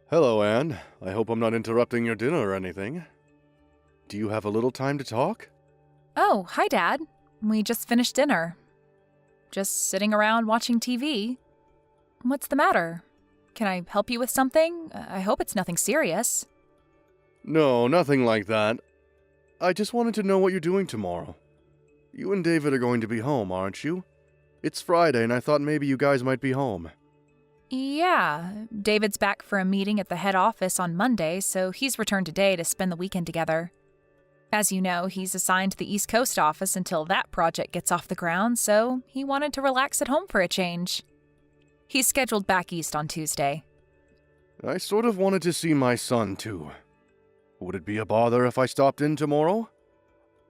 Hello, Anne. I hope I'm not interrupting your dinner or anything. Do you have a little time to talk? Oh, hi, Dad. We just finished dinner. Just sitting around watching TV. What's the matter? Can I help you with something? I hope it's nothing serious. No, nothing like that. I just wanted to know what you're doing tomorrow. You and David are going to be home, aren't you? It's Friday, and I thought maybe you guys might be home. Yeah, David's back for a meeting at the head office on Monday, so he's returned today to spend the weekend together. As you know, he's assigned to the East Coast office until that project gets off the ground, so he wanted to relax at home for a change. He's scheduled back east on Tuesday. I sort of wanted to see my son, too. Would it be a bother if I stopped in tomorrow?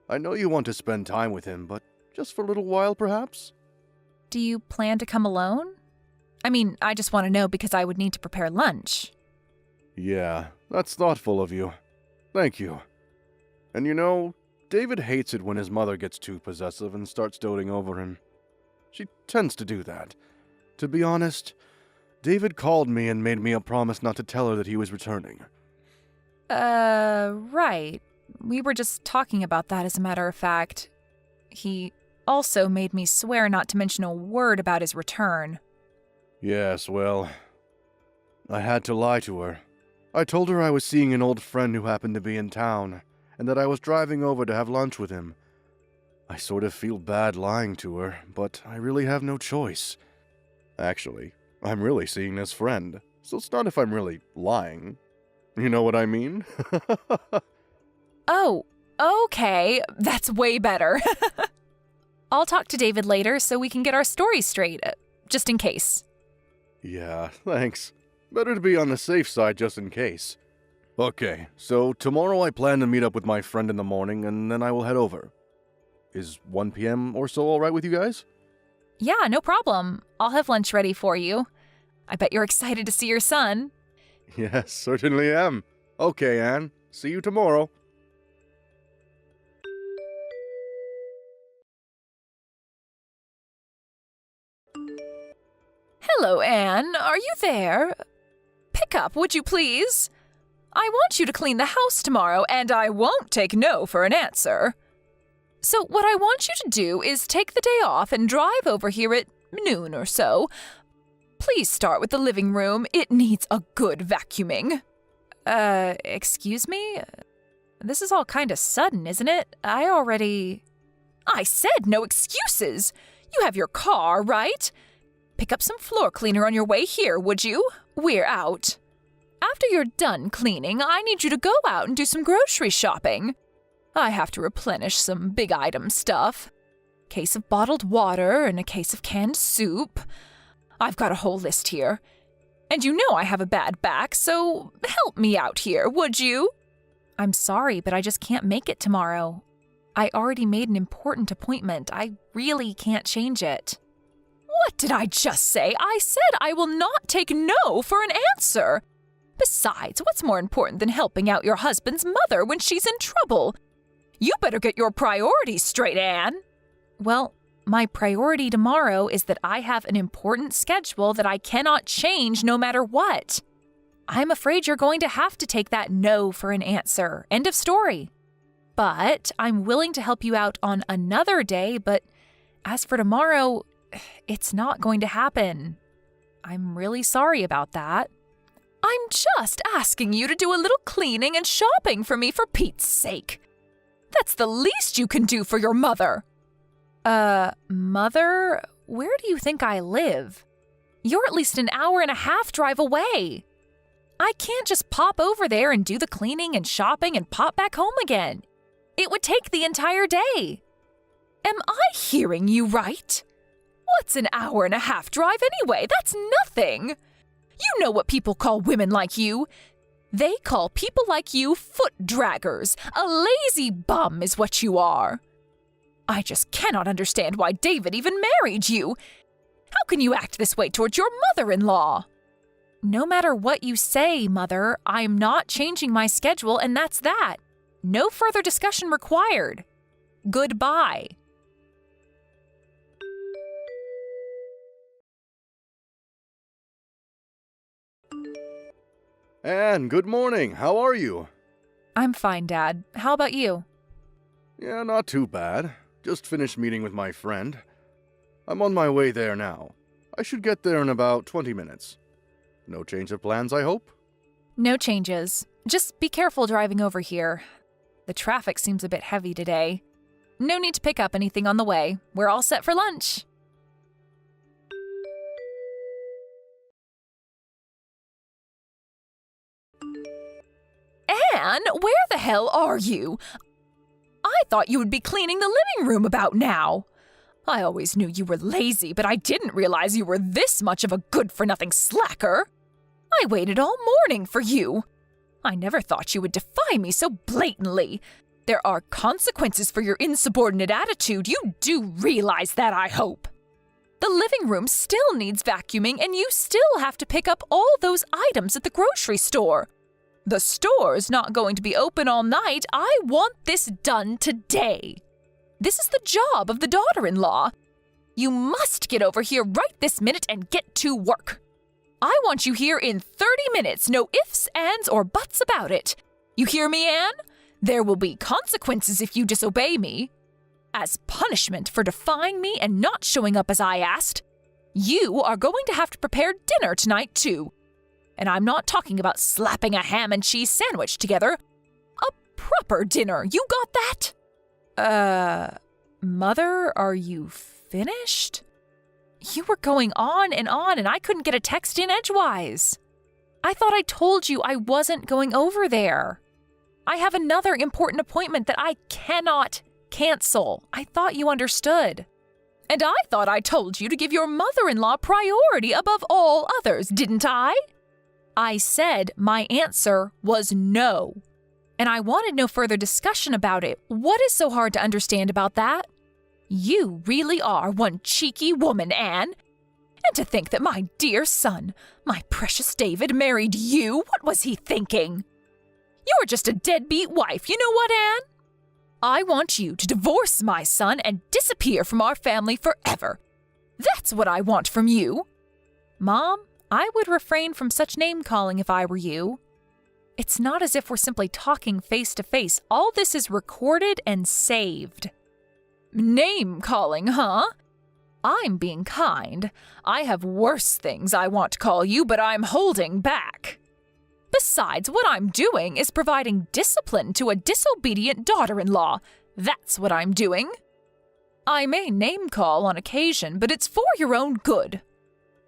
I know you want to spend time with him, but just for a little while, perhaps? Do you plan to come alone? I mean, I just want to know because I would need to prepare lunch. Yeah, that's thoughtful of you. Thank you. And you know, David hates it when his mother gets too possessive and starts doting over him. She tends to do that. To be honest, David called me and made me a promise not to tell her that he was returning. Right. We were just talking about that, as a matter of fact. He also made me swear not to mention a word about his return. Yes, well, I had to lie to her. I told her I was seeing an old friend who happened to be in town, and that I was driving over to have lunch with him. I sort of feel bad lying to her, but I really have no choice. Actually, I'm really seeing this friend, so it's not if I'm really lying. You know what I mean? Oh, okay. That's way better. I'll talk to David later so we can get our story straight, just in case. Yeah, thanks. Better to be on the safe side just in case. Okay, so tomorrow I plan to meet up with my friend in the morning, and then I will head over. Is 1 p.m. or so alright with you guys? Yeah, no problem. I'll have lunch ready for you. I bet you're excited to see your son. Yes, certainly am. Okay, Anne. See you tomorrow. Hello, Anne. Are you there? Pick up, would you please? I want you to clean the house tomorrow, and I won't take no for an answer. So what I want you to do is take the day off and drive over here at noon or so. Please start with the living room. It needs a good vacuuming. Excuse me? This is all kind of sudden, isn't it? I said no excuses. You have your car, right? Pick up some floor cleaner on your way here, would you? We're out. After you're done cleaning, I need you to go out and do some grocery shopping. I have to replenish some big item stuff. Case of bottled water and a case of canned soup. I've got a whole list here. And you know I have a bad back, so help me out here, would you? I'm sorry, but I just can't make it tomorrow. I already made an important appointment. I really can't change it. What did I just say? I said I will not take no for an answer. Besides, what's more important than helping out your husband's mother when she's in trouble? You better get your priorities straight, Anne. Well, my priority tomorrow is that I have an important schedule that I cannot change no matter what. I'm afraid you're going to have to take that no for an answer. End of story. But I'm willing to help you out on another day, but as for tomorrow, it's not going to happen. I'm really sorry about that. I'm just asking you to do a little cleaning and shopping for me, for Pete's sake. That's the least you can do for your mother. Mother? Where do you think I live? You're at least an hour and a half drive away. I can't just pop over there and do the cleaning and shopping and pop back home again. It would take the entire day. Am I hearing you right? What's an hour and a half drive anyway? That's nothing. You know what people call women like you. They call people like you foot draggers. A lazy bum is what you are. I just cannot understand why David even married you. How can you act this way towards your mother-in-law? No matter what you say, Mother, I'm not changing my schedule, and that's that. No further discussion required. Goodbye. Anne, good morning. How are you? I'm fine, Dad. How about you? Yeah, not too bad. Just finished meeting with my friend. I'm on my way there now. I should get there in about 20 minutes. No change of plans, I hope? No changes. Just be careful driving over here. The traffic seems a bit heavy today. No need to pick up anything on the way. We're all set for lunch. Anne, where the hell are you? I thought you would be cleaning the living room about now. I always knew you were lazy, but I didn't realize you were this much of a good-for-nothing slacker. I waited all morning for you. I never thought you would defy me so blatantly. There are consequences for your insubordinate attitude. You do realize that, I hope. The living room still needs vacuuming, and you still have to pick up all those items at the grocery store. The store's not going to be open all night. I want this done today. This is the job of the daughter-in-law. You must get over here right this minute and get to work. I want you here in 30 minutes. No ifs, ands, or buts about it. You hear me, Anne? There will be consequences if you disobey me. As punishment for defying me and not showing up as I asked, you are going to have to prepare dinner tonight, too. And I'm not talking about slapping a ham and cheese sandwich together. A proper dinner. You got that? Mother, are you finished? You were going on, and I couldn't get a text in edgewise. I thought I told you I wasn't going over there. I have another important appointment that I cannot cancel. I thought you understood. And I thought I told you to give your mother-in-law priority above all others, didn't I? I said my answer was no. And I wanted no further discussion about it. What is so hard to understand about that? You really are one cheeky woman, Anne. And to think that my dear son, my precious David, married you, what was he thinking? You're just a deadbeat wife, you know what, Anne? I want you to divorce my son and disappear from our family forever. That's what I want from you. Mom, I would refrain from such name-calling if I were you. It's not as if we're simply talking face-to-face. All this is recorded and saved. Name-calling, huh? I'm being kind. I have worse things I want to call you, but I'm holding back. Besides, what I'm doing is providing discipline to a disobedient daughter-in-law. That's what I'm doing. I may name-call on occasion, but it's for your own good.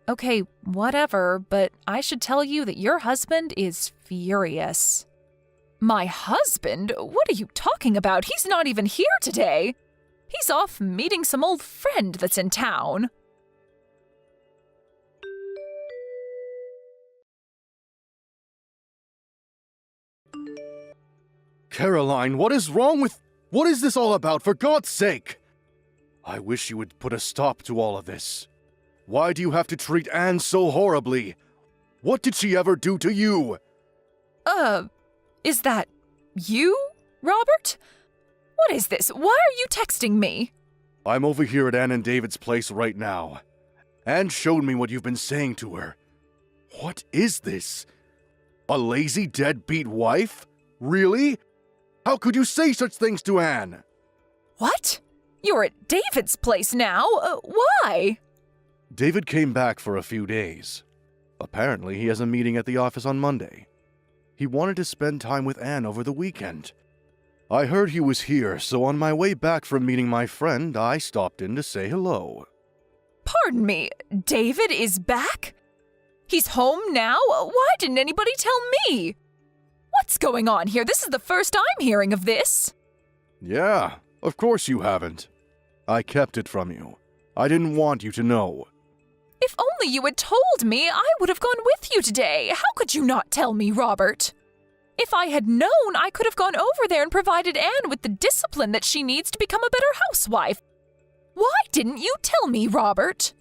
Okay, whatever, but I should tell you that your husband is furious. My husband? What are you talking about? He's not even here today. He's off meeting some old friend that's in town. Caroline, what is wrong with... What is this all about, for God's sake? I wish you would put a stop to all of this. Why do you have to treat Anne so horribly? What did she ever do to you? Is that you, Robert? What is this? Why are you texting me? I'm over here at Anne and David's place right now. Anne showed me what you've been saying to her. What is this? A lazy, deadbeat wife? Really? How could you say such things to Anne? What? You're at David's place now? Why? David came back for a few days. Apparently, he has a meeting at the office on Monday. He wanted to spend time with Anne over the weekend. I heard he was here, so on my way back from meeting my friend, I stopped in to say hello. Pardon me, David is back? He's home now? Why didn't anybody tell me? What's going on here? This is the first I'm hearing of this. Yeah, of course you haven't. I kept it from you. I didn't want you to know. If only you had told me, I would have gone with you today. How could you not tell me, Robert? If I had known, I could have gone over there and provided Anne with the discipline that she needs to become a better housewife. Why didn't you tell me, Robert?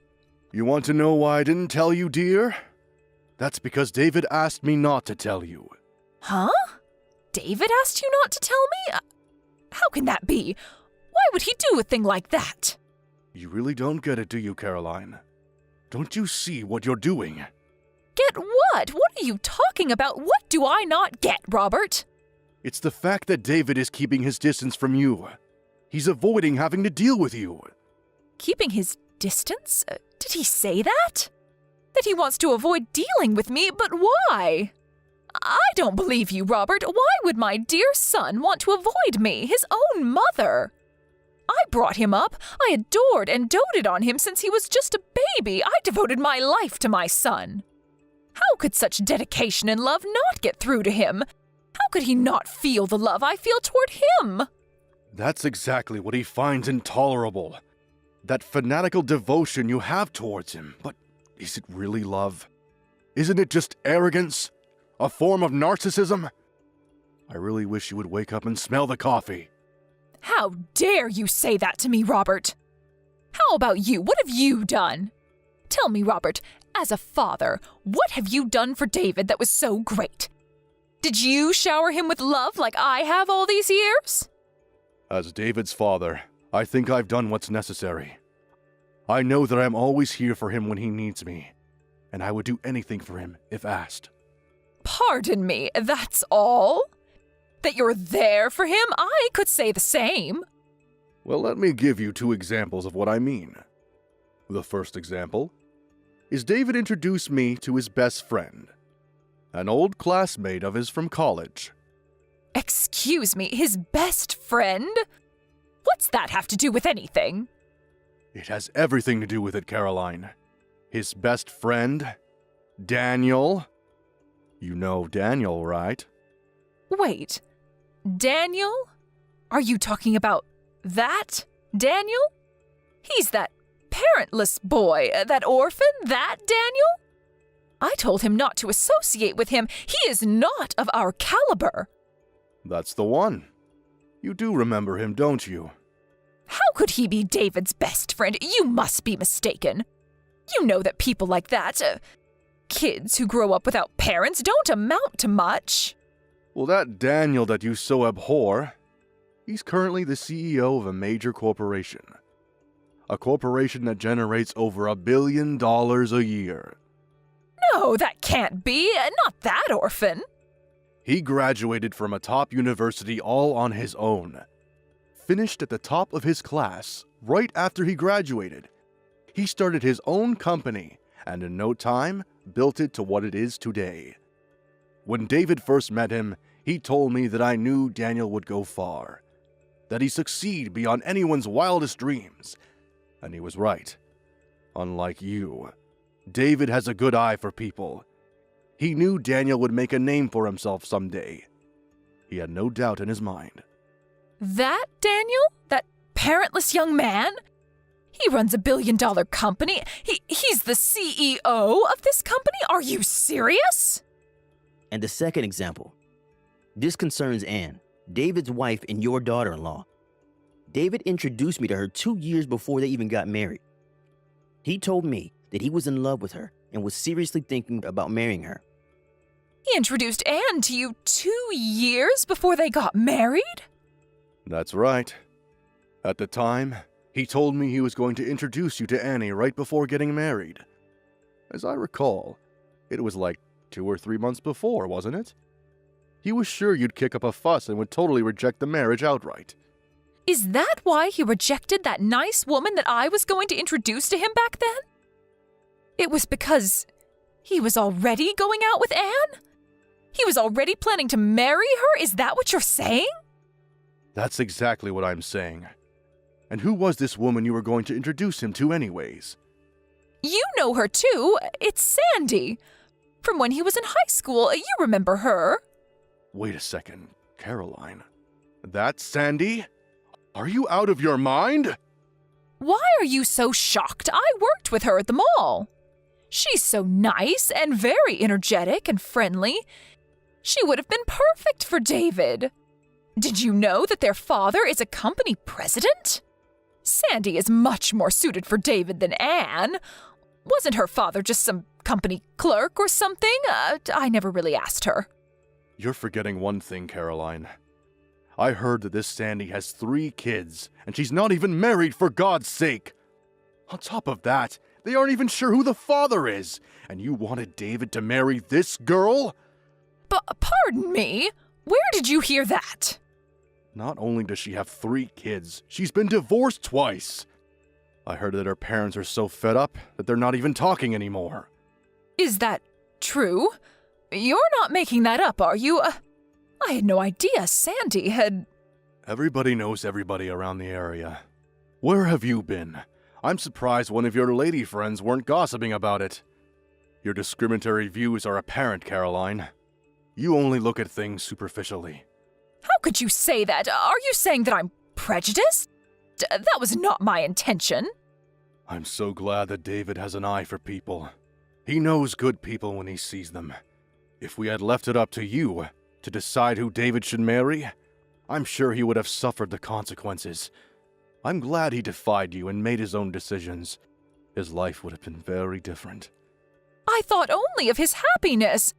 You want to know why I didn't tell you, dear? That's because David asked me not to tell you. Huh? David asked you not to tell me? How can that be? Why would he do a thing like that? You really don't get it, do you, Caroline? Don't you see what you're doing? Get what? What are you talking about? What do I not get, Robert? It's the fact that David is keeping his distance from you. He's avoiding having to deal with you. Keeping his distance? Did he say that? That he wants to avoid dealing with me, but why? I don't believe you, Robert. Why would my dear son want to avoid me, his own mother? I brought him up. I adored and doted on him since he was just a baby. I devoted my life to my son. How could such dedication and love not get through to him? How could he not feel the love I feel toward him? That's exactly what he finds intolerable. That fanatical devotion you have towards him. But is it really love? Isn't it just arrogance? A form of narcissism? I really wish you would wake up and smell the coffee. How dare you say that to me, Robert? How about you? What have you done? Tell me, Robert, as a father, what have you done for David that was so great? Did you shower him with love like I have all these years? As David's father, I think I've done what's necessary. I know that I'm always here for him when he needs me, and I would do anything for him if asked. Pardon me, that's all? That you're there for him? I could say the same. Well, let me give you 2 examples of what I mean. The first example is David introduced me to his best friend, an old classmate of his from college. Excuse me, his best friend? What's that have to do with anything? It has everything to do with it, Caroline. His best friend, Daniel. You know Daniel, right? Wait, Daniel? Are you talking about that Daniel? He's that parentless boy, that orphan, that Daniel? I told him not to associate with him. He is not of our caliber. That's the one. You do remember him, don't you? How could he be David's best friend? You must be mistaken. You know that people like that, kids who grow up without parents, don't amount to much. Well, that Daniel that you so abhor, he's currently the CEO of a major corporation. A corporation that generates over $1 billion a year. No, that can't be. Not that orphan. He graduated from a top university all on his own. Finished at the top of his class right after he graduated. He started his own company and in no time built it to what it is today. When David first met him, he told me that I knew Daniel would go far, that he'd succeed beyond anyone's wildest dreams. And he was right. Unlike you, David has a good eye for people. He knew Daniel would make a name for himself someday. He had no doubt in his mind. That Daniel? That parentless young man? He runs $1 billion company. He's the CEO of this company? Are you serious? And the second example. This concerns Anne, David's wife and your daughter-in-law. David introduced me to her 2 years before they even got married. He told me that he was in love with her and was seriously thinking about marrying her. He introduced Anne to you 2 years before they got married? That's right. At the time, he told me he was going to introduce you to Annie right before getting married. As I recall, it was like 2 or 3 months before, wasn't it? He was sure you'd kick up a fuss and would totally reject the marriage outright. Is that why he rejected that nice woman that I was going to introduce to him back then? It was because he was already going out with Anne? He was already planning to marry her? Is that what you're saying? That's exactly what I'm saying. And who was this woman you were going to introduce him to anyways? You know her too. It's Sandy. From when he was in high school. You remember her. Wait a second, Caroline. That's Sandy? Are you out of your mind? Why are you so shocked? I worked with her at the mall. She's so nice and very energetic and friendly. She would have been perfect for David. Did you know that their father is a company president? Sandy is much more suited for David than Anne. Wasn't her father just some company clerk or something? I never really asked her. You're forgetting one thing, Caroline. I heard that this Sandy has 3 kids, and she's not even married, for God's sake. On top of that, They aren't even sure who the father is. And you wanted David to marry this girl? Pardon me? Where did you hear that? Not only does she have 3 kids, she's been divorced twice. I heard that her parents are so fed up that they're not even talking anymore. Is that true? You're not making that up, are you? I had no idea Sandy had... Everybody knows everybody around the area. Where have you been? I'm surprised one of your lady friends weren't gossiping about it. Your discriminatory views are apparent, Caroline. You only look at things superficially. How could you say that? Are you saying that I'm prejudiced? That was not my intention. I'm so glad that David has an eye for people. He knows good people when he sees them. If we had left it up to you to decide who David should marry, I'm sure he would have suffered the consequences. I'm glad he defied you and made his own decisions. His life would have been very different. I thought only of his happiness.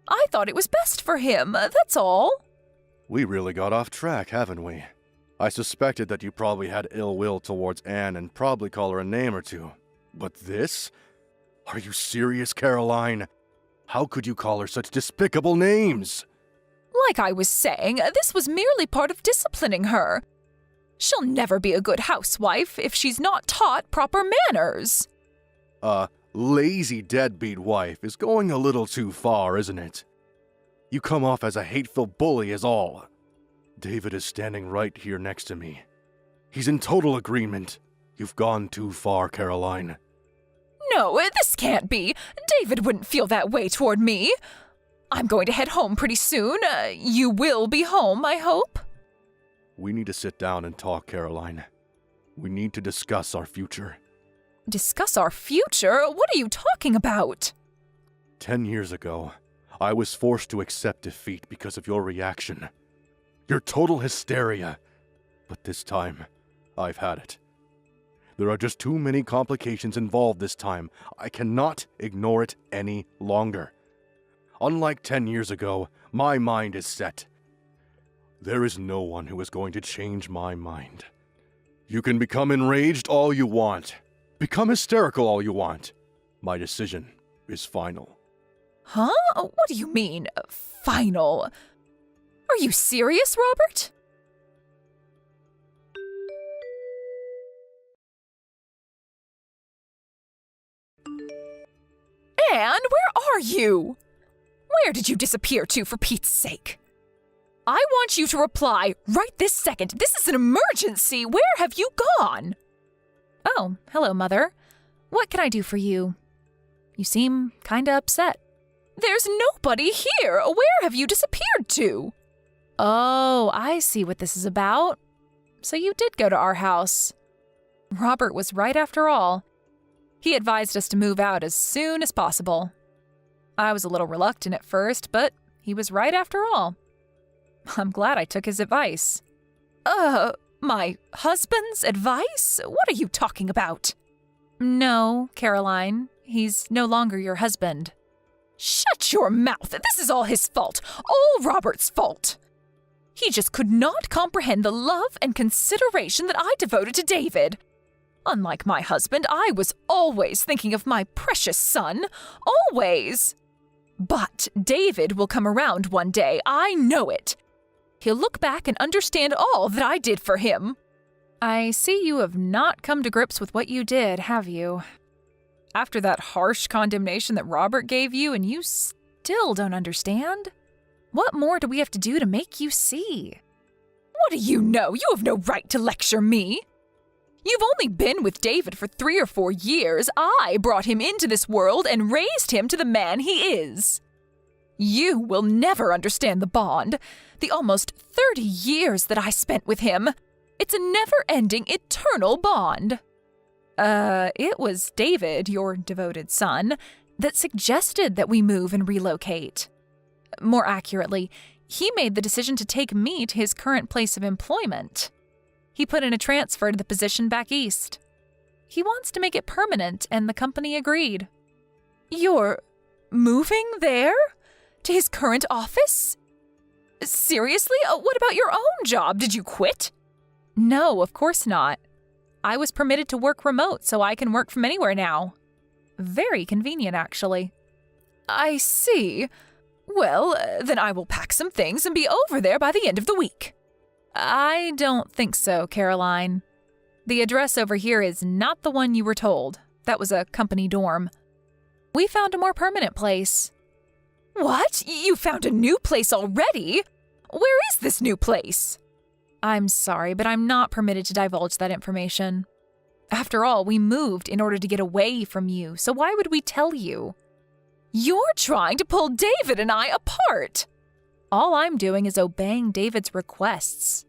I thought it was best for him, that's all. We really got off track, haven't we? I suspected that you probably had ill will towards Anne and probably call her a name or two. But this? Are you serious, Caroline? How could you call her such despicable names? Like I was saying, this was merely part of disciplining her. She'll never be a good housewife if she's not taught proper manners. Lazy deadbeat wife is going a little too far, isn't it? You come off as a hateful bully is all. David is standing right here next to me. He's in total agreement. You've gone too far, Caroline. No, this can't be. David wouldn't feel that way toward me. I'm going to head home pretty soon. You will be home, I hope? We need to sit down and talk, Caroline. We need to discuss our future. Discuss our future? What are you talking about? 10 years ago, I was forced to accept defeat because of your reaction. Your total hysteria. But this time, I've had it. There are just too many complications involved this time. I cannot ignore it any longer. Unlike 10 years ago, my mind is set. There is no one who is going to change my mind. You can become enraged all you want. Become hysterical all you want. My decision is final. Huh? What do you mean, final? Are you serious, Robert? Anne, where are you? Where did you disappear to, for Pete's sake? I want you to reply right this second. This is an emergency. Where have you gone? Oh, hello, Mother. What can I do for you? You seem kinda upset. There's nobody here. Where have you disappeared to? Oh, I see what this is about. So you did go to our house. Robert was right after all. He advised us to move out as soon as possible. I was a little reluctant at first, but he was right after all. I'm glad I took his advice. My husband's advice? What are you talking about? No, Caroline. He's no longer your husband. Shut your mouth! This is all his fault. All Robert's fault. He just could not comprehend the love and consideration that I devoted to David. Unlike my husband, I was always thinking of my precious son. Always. But David will come around one day. I know it. He'll look back and understand all that I did for him. I see you have not come to grips with what you did, have you? After that harsh condemnation that Robert gave you, and you still don't understand? What more do we have to do to make you see? What do you know? You have no right to lecture me. You've only been with David for 3 or 4 years. I brought him into this world and raised him to the man he is. You will never understand the bond, the almost 30 years that I spent with him. It's a never-ending, eternal bond. It was David, your devoted son, that suggested that we move and relocate. More accurately, he made the decision to take me to his current place of employment. He put in a transfer to the position back east. He wants to make it permanent, and the company agreed. You're moving there? To his current office? Seriously? What about your own job? Did you quit? No, of course not. I was permitted to work remote, so I can work from anywhere now. Very convenient, actually. I see. Well, then I will pack some things and be over there by the end of the week. I don't think so, Caroline. The address over here is not the one you were told. That was a company dorm. We found a more permanent place. What? You found a new place already? Where is this new place? I'm sorry, but I'm not permitted to divulge that information. After all, we moved in order to get away from you, so why would we tell you? You're trying to pull David and I apart! All I'm doing is obeying David's requests.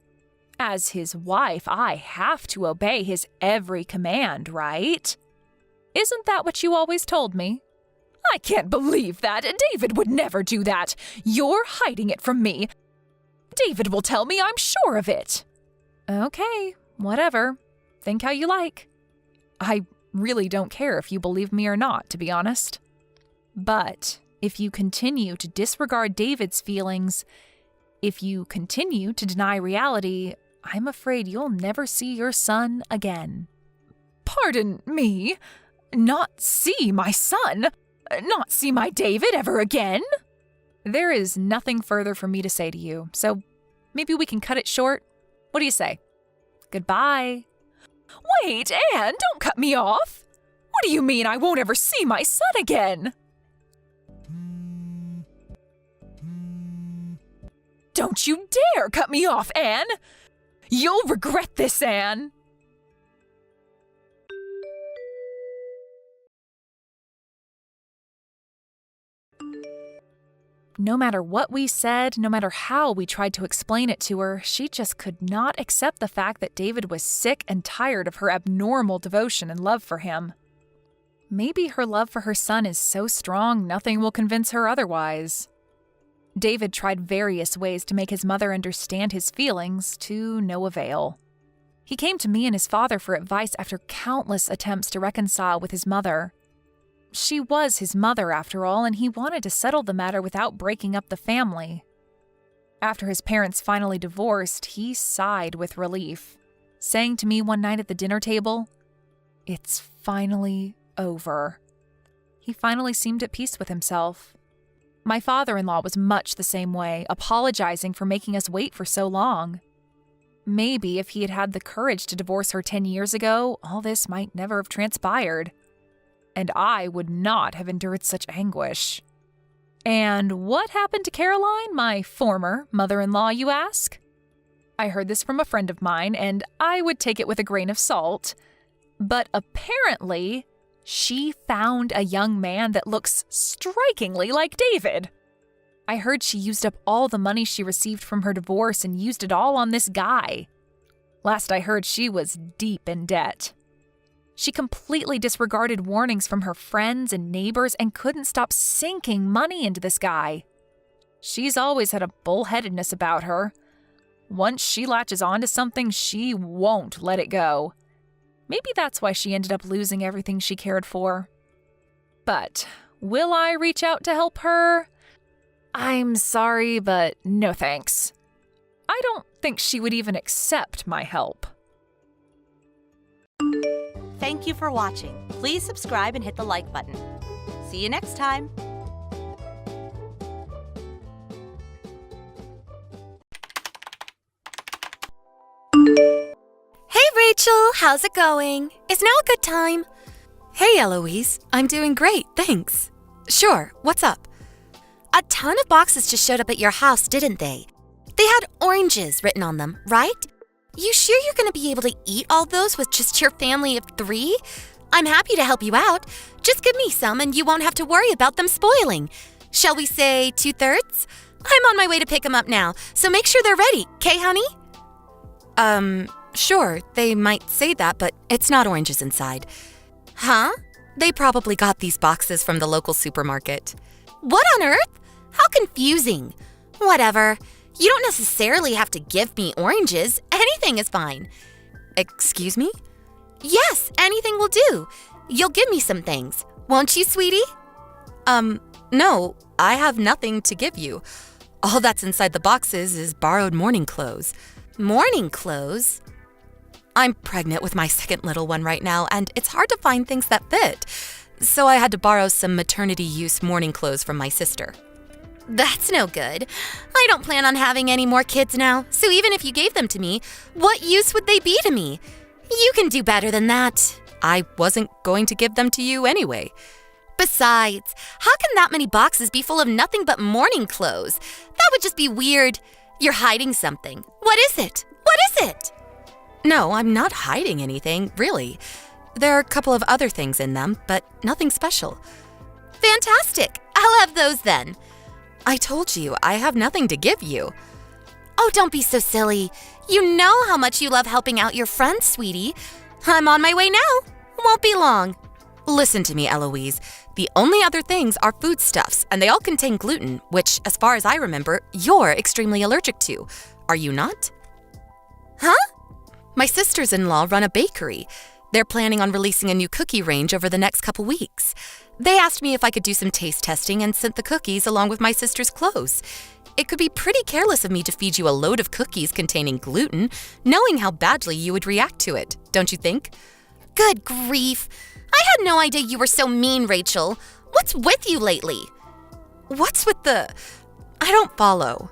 As his wife, I have to obey his every command, right? Isn't that what you always told me? I can't believe that. David would never do that. You're hiding it from me. David will tell me, I'm sure of it. Okay, whatever. Think how you like. I really don't care if you believe me or not, to be honest. But if you continue to disregard David's feelings, if you continue to deny reality, I'm afraid you'll never see your son again. Pardon me? Not see my son? Not see my David ever again? There is nothing further for me to say to you, so maybe we can cut it short. What do you say? Goodbye. Wait, Anne, don't cut me off. What do you mean I won't ever see my son again? Don't you dare cut me off, Anne! You'll regret this, Anne! No matter what we said, no matter how we tried to explain it to her, she just could not accept the fact that David was sick and tired of her abnormal devotion and love for him. Maybe her love for her son is so strong nothing will convince her otherwise. David tried various ways to make his mother understand his feelings, to no avail. He came to me and his father for advice after countless attempts to reconcile with his mother. She was his mother, after all, and he wanted to settle the matter without breaking up the family. After his parents finally divorced, he sighed with relief, saying to me one night at the dinner table, "It's finally over." He finally seemed at peace with himself. My father-in-law was much the same way, apologizing for making us wait for so long. Maybe if he had had the courage to divorce her 10 years ago, all this might never have transpired. And I would not have endured such anguish. And what happened to Caroline, my former mother-in-law, you ask? I heard this from a friend of mine, and I would take it with a grain of salt. But apparently, she found a young man that looks strikingly like David. I heard she used up all the money she received from her divorce and used it all on this guy. Last I heard, she was deep in debt. She completely disregarded warnings from her friends and neighbors and couldn't stop sinking money into this guy. She's always had a bullheadedness about her. Once she latches onto something, she won't let it go. Maybe that's why she ended up losing everything she cared for. But will I reach out to help her? I'm sorry, but no thanks. I don't think she would even accept my help. Thank you for watching. Please subscribe and hit the like button. See you next time. Hey Rachel, how's it going? Is now a good time? Hey Eloise, I'm doing great, thanks. Sure, what's up? A ton of boxes just showed up at your house, didn't they? They had oranges written on them, right? You sure you're going to be able to eat all those with just your family of 3? I'm happy to help you out. Just give me some and you won't have to worry about them spoiling. Shall we say 2/3? I'm on my way to pick them up now, so make sure they're ready, 'kay, honey? Sure, they might say that, but it's not oranges inside. Huh? They probably got these boxes from the local supermarket. What on earth? How confusing. Whatever. You don't necessarily have to give me oranges. Anything is fine. Excuse me? Yes, anything will do. You'll give me some things, won't you, sweetie? No, I have nothing to give you. All that's inside the boxes is borrowed morning clothes. Morning clothes? I'm pregnant with my second little one right now, and it's hard to find things that fit. so I had to borrow some maternity-use morning clothes from my sister. That's no good. I don't plan on having any more kids now, so even if you gave them to me, what use would they be to me? You can do better than that. I wasn't going to give them to you anyway. Besides, how can that many boxes be full of nothing but morning clothes? That would just be weird. You're hiding something. What is it? What is it? No, I'm not hiding anything, really. There are a couple of other things in them, but nothing special. Fantastic. I'll have those then. I told you, I have nothing to give you. Oh, don't be so silly. You know how much you love helping out your friends, sweetie. I'm on my way now. Won't be long. Listen to me, Eloise. The only other things are foodstuffs, and they all contain gluten, which, as far as I remember, you're extremely allergic to. Are you not? Huh? My sisters-in-law run a bakery. They're planning on releasing a new cookie range over the next couple weeks. They asked me if I could do some taste testing and sent the cookies along with my sister's clothes. It could be pretty careless of me to feed you a load of cookies containing gluten, knowing how badly you would react to it, don't you think? Good grief. I had no idea you were so mean, Rachel. What's with you lately? What's with the... I don't follow.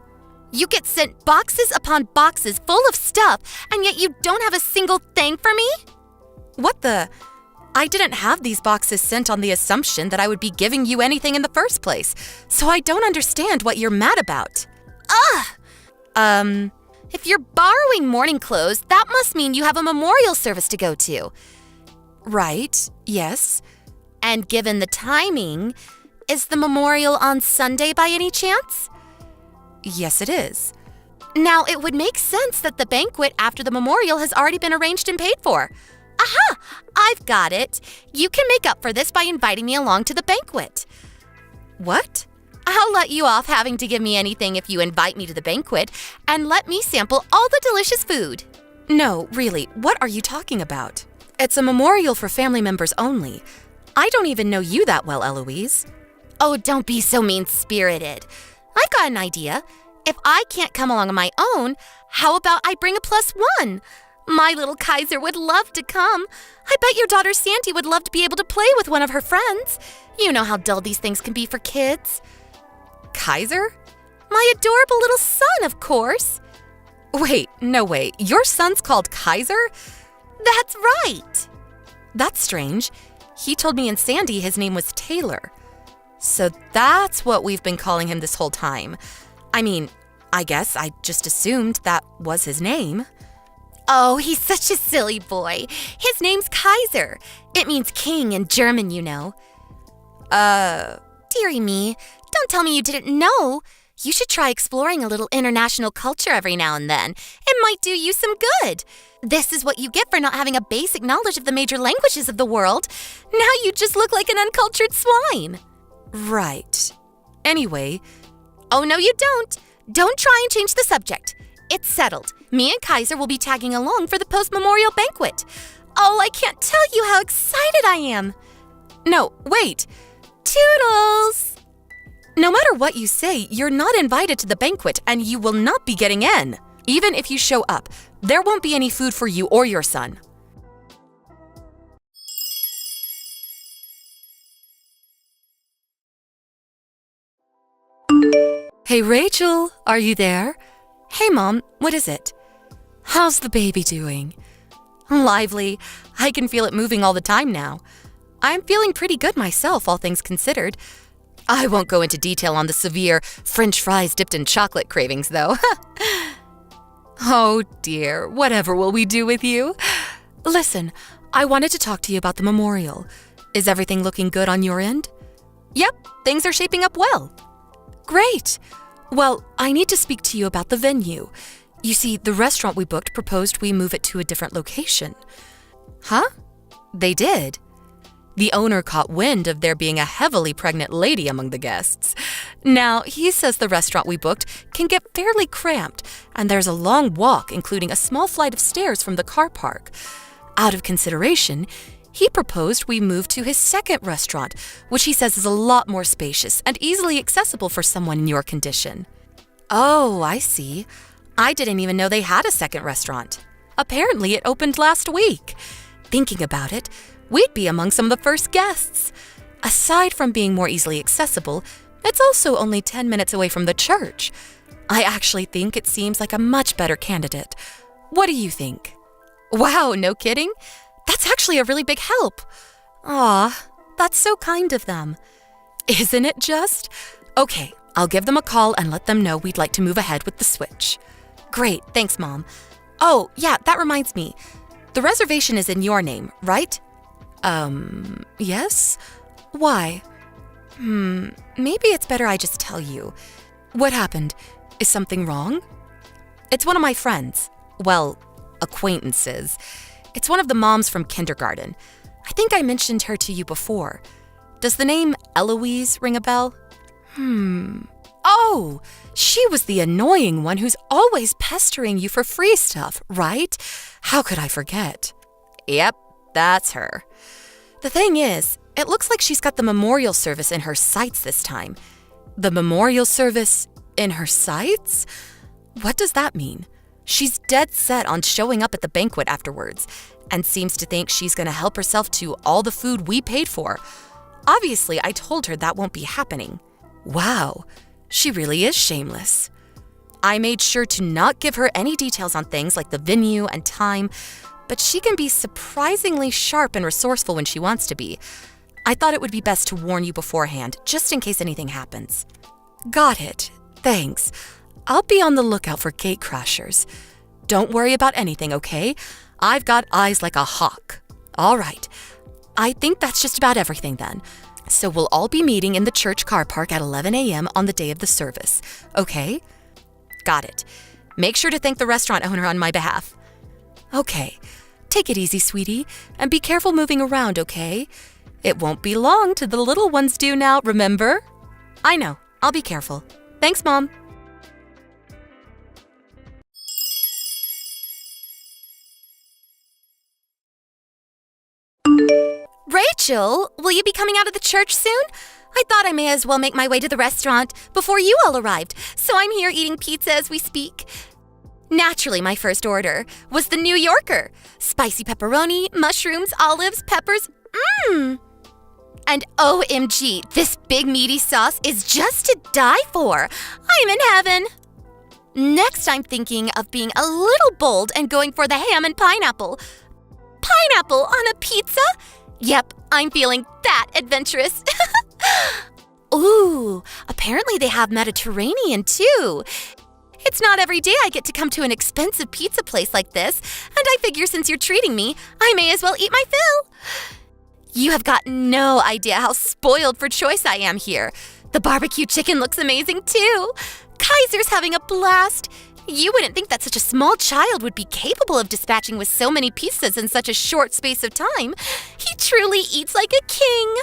You get sent boxes upon boxes full of stuff, and yet you don't have a single thing for me? What the... I didn't have these boxes sent on the assumption that I would be giving you anything in the first place, so I don't understand what you're mad about. Ugh! If you're borrowing morning clothes, that must mean you have a memorial service to go to. Right, yes. And given the timing, is the memorial on Sunday by any chance? Yes, it is. Now, it would make sense that the banquet after the memorial has already been arranged and paid for. Aha! I've got it. You can make up for this by inviting me along to the banquet. What? I'll let you off having to give me anything if you invite me to the banquet and let me sample all the delicious food. No, really, what are you talking about? It's a memorial for family members only. I don't even know you that well, Eloise. Oh, don't be so mean-spirited. I've got an idea. If I can't come along on my own, how about I bring a +1? My little Kaiser would love to come. I bet your daughter Sandy would love to be able to play with one of her friends. You know how dull these things can be for kids. Kaiser? My adorable little son, of course. Wait, no way. Your son's called Kaiser? That's right. That's strange. He told me in Sandy his name was Taylor. So that's what we've been calling him this whole time. I mean, I guess I just assumed that was his name. Oh, he's such a silly boy. His name's Kaiser. It means king in German, you know. Dearie me, don't tell me you didn't know. You should try exploring a little international culture every now and then. It might do you some good. This is what you get for not having a basic knowledge of the major languages of the world. Now you just look like an uncultured swine. Right. Anyway. Oh, no, you don't. Don't try and change the subject. It's settled. Me and Kaiser will be tagging along for the post-memorial banquet. Oh, I can't tell you how excited I am. No, wait. Toodles! No matter what you say, you're not invited to the banquet and you will not be getting in. Even if you show up, there won't be any food for you or your son. Hey, Rachel, are you there? Hey, Mom, what is it? How's the baby doing? Lively. I can feel it moving all the time now. I'm feeling pretty good myself, all things considered. I won't go into detail on the severe French fries dipped in chocolate cravings, though. Oh, dear. Whatever will we do with you? Listen, I wanted to talk to you about the memorial. Is everything looking good on your end? Yep, things are shaping up well. Great. Well, I need to speak to you about the venue. You see, the restaurant we booked proposed we move it to a different location. Huh? They did. The owner caught wind of there being a heavily pregnant lady among the guests. Now, he says the restaurant we booked can get fairly cramped, and there's a long walk, including a small flight of stairs from the car park. Out of consideration, he proposed we move to his second restaurant, which he says is a lot more spacious and easily accessible for someone in your condition. Oh, I see. I didn't even know they had a second restaurant. Apparently, it opened last week. Thinking about it, we'd be among some of the first guests. Aside from being more easily accessible, it's also only 10 minutes away from the church. I actually think it seems like a much better candidate. What do you think? Wow, no kidding? That's actually a really big help. Aw, that's so kind of them. Isn't it just? Okay, I'll give them a call and let them know we'd like to move ahead with the switch. Great, thanks, Mom. Oh, yeah, that reminds me. The reservation is in your name, right? Yes? Why? Maybe it's better I just tell you. What happened? Is something wrong? It's one of my friends. Well, acquaintances. It's one of the moms from kindergarten. I think I mentioned her to you before. Does the name Eloise ring a bell? Oh, she was the annoying one who's always pestering you for free stuff, right? How could I forget? Yep, that's her. The thing is, it looks like she's got the memorial service in her sights this time. The memorial service in her sights? What does that mean? She's dead set on showing up at the banquet afterwards, and seems to think she's going to help herself to all the food we paid for. Obviously, I told her that won't be happening. Wow, she really is shameless. I made sure to not give her any details on things like the venue and time, but she can be surprisingly sharp and resourceful when she wants to be. I thought it would be best to warn you beforehand, just in case anything happens. Got it. Thanks. I'll be on the lookout for gatecrashers. Don't worry about anything, okay? I've got eyes like a hawk. All right. I think that's just about everything then. So we'll all be meeting in the church car park at 11 a.m. on the day of the service, okay? Got it. Make sure to thank the restaurant owner on my behalf. Okay. Take it easy, sweetie, and be careful moving around, okay? It won't be long till the little ones do now, remember? I know. I'll be careful. Thanks, Mom. Rachel, will you be coming out of the church soon? I thought I may as well make my way to the restaurant before you all arrived, so I'm here eating pizza as we speak. Naturally, my first order was the New Yorker. Spicy pepperoni, mushrooms, olives, peppers. And OMG, this big meaty sauce is just to die for. I'm in heaven. Next, I'm thinking of being a little bold and going for the ham and pineapple. Pineapple on a pizza? Yep, I'm feeling that adventurous. Ooh, apparently they have Mediterranean too. It's not every day I get to come to an expensive pizza place like this, and I figure since you're treating me, I may as well eat my fill. You have got no idea how spoiled for choice I am here. The barbecue chicken looks amazing too. Kaiser's having a blast. You wouldn't think that such a small child would be capable of dispatching with so many pizzas in such a short space of time. He truly eats like a king.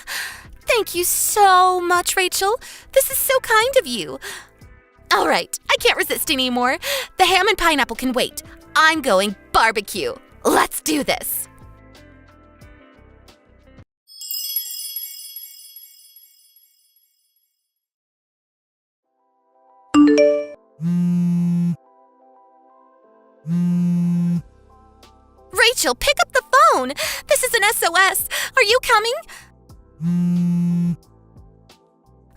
Thank you so much, Rachel. This is so kind of you. All right, I can't resist anymore. The ham and pineapple can wait. I'm going barbecue. Let's do this. Rachel, pick up the phone. This is an SOS. Are you coming?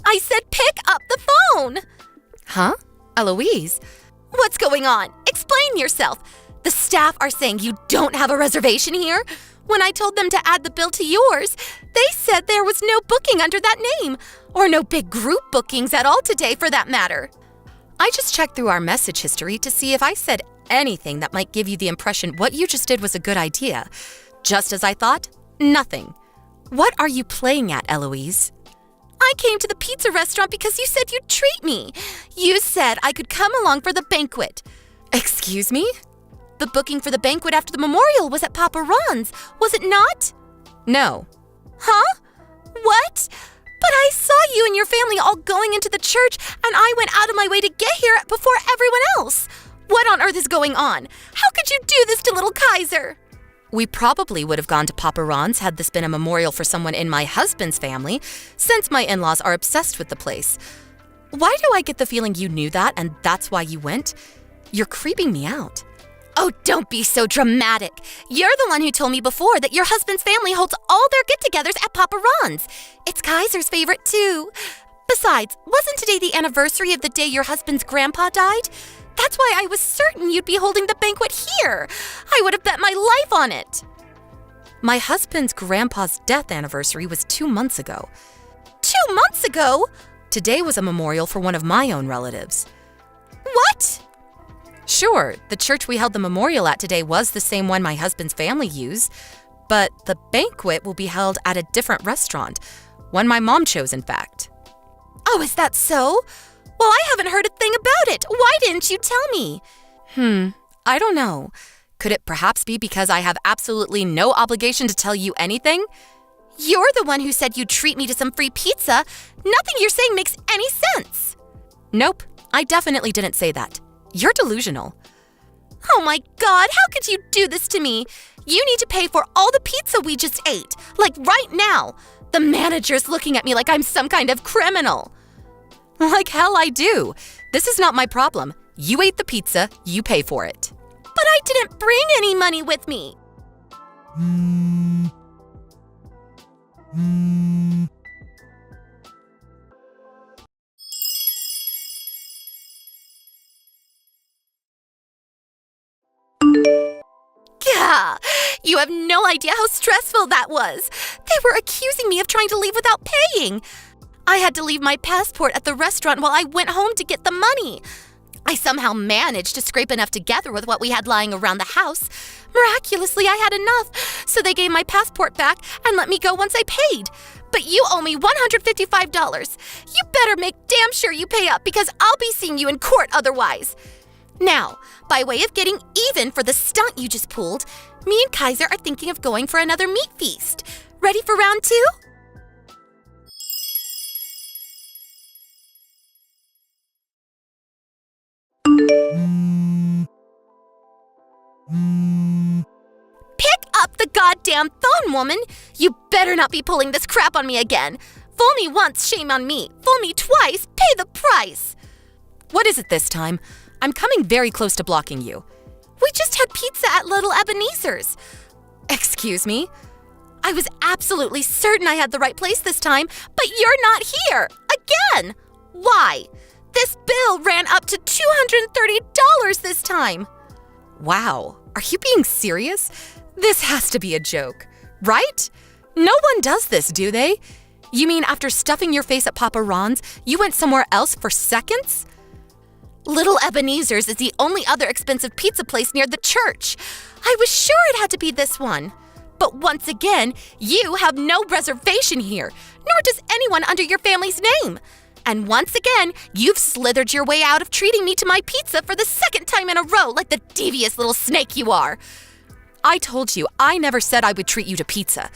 I said pick up the phone. Huh? Eloise? What's going on? Explain yourself. The staff are saying you don't have a reservation here. When I told them to add the bill to yours, they said there was no booking under that name, or no big group bookings at all today for that matter. I just checked through our message history to see if I said anything that might give you the impression what you just did was a good idea. Just as I thought, nothing. What are you playing at, Eloise? I came to the pizza restaurant because you said you'd treat me. You said I could come along for the banquet. Excuse me? The booking for the banquet after the memorial was at Papa Ron's, was it not? No. Huh? What? But I saw you and your family all going into the church, and I went out of my way to get here before everyone else. What on earth is going on? How could you do this to little Kaiser? We probably would have gone to Papa Ron's had this been a memorial for someone in my husband's family, since my in-laws are obsessed with the place. Why do I get the feeling you knew that and that's why you went? You're creeping me out. Oh, don't be so dramatic. You're the one who told me before that your husband's family holds all their get-togethers at Papa Ron's. It's Kaiser's favorite, too. Besides, wasn't today the anniversary of the day your husband's grandpa died? That's why I was certain you'd be holding the banquet here. I would have bet my life on it. My husband's grandpa's death anniversary was 2 months ago. 2 months ago? Today was a memorial for one of my own relatives. What? Sure, the church we held the memorial at today was the same one my husband's family used, but the banquet will be held at a different restaurant, one my mom chose, in fact. Oh, is that so? Well, I haven't heard a thing about it. Why didn't you tell me? I don't know. Could it perhaps be because I have absolutely no obligation to tell you anything? You're the one who said you'd treat me to some free pizza. Nothing you're saying makes any sense. Nope, I definitely didn't say that. You're delusional. Oh my God, how could you do this to me? You need to pay for all the pizza we just ate, like right now. The manager's looking at me like I'm some kind of criminal. Like hell I do. This is not my problem. You ate the pizza, you pay for it. But I didn't bring any money with me. Gah! You have no idea how stressful that was. They were accusing me of trying to leave without paying. I had to leave my passport at the restaurant while I went home to get the money. I somehow managed to scrape enough together with what we had lying around the house. Miraculously, I had enough, so they gave my passport back and let me go once I paid. But you owe me $155. You better make damn sure you pay up because I'll be seeing you in court otherwise. Now, by way of getting even for the stunt you just pulled, me and Kaiser are thinking of going for another meat feast. Ready for round 2? Pick up the goddamn phone, woman! You better not be pulling this crap on me again. Fool me once, shame on me. Fool me twice, pay the price. What is it this time? I'm coming very close to blocking you. We just had pizza at Little Ebenezer's. Excuse me? I was absolutely certain I had the right place this time, but you're not here. Again! Why? This bill ran up to $230 this time. Wow, are you being serious? This has to be a joke, right? No one does this, do they? You mean after stuffing your face at Papa Ron's, you went somewhere else for seconds? Little Ebenezer's is the only other expensive pizza place near the church. I was sure it had to be this one. But once again, you have no reservation here, nor does anyone under your family's name. And once again, you've slithered your way out of treating me to my pizza for the second time in a row like the devious little snake you are. I told you I never said I would treat you to pizza.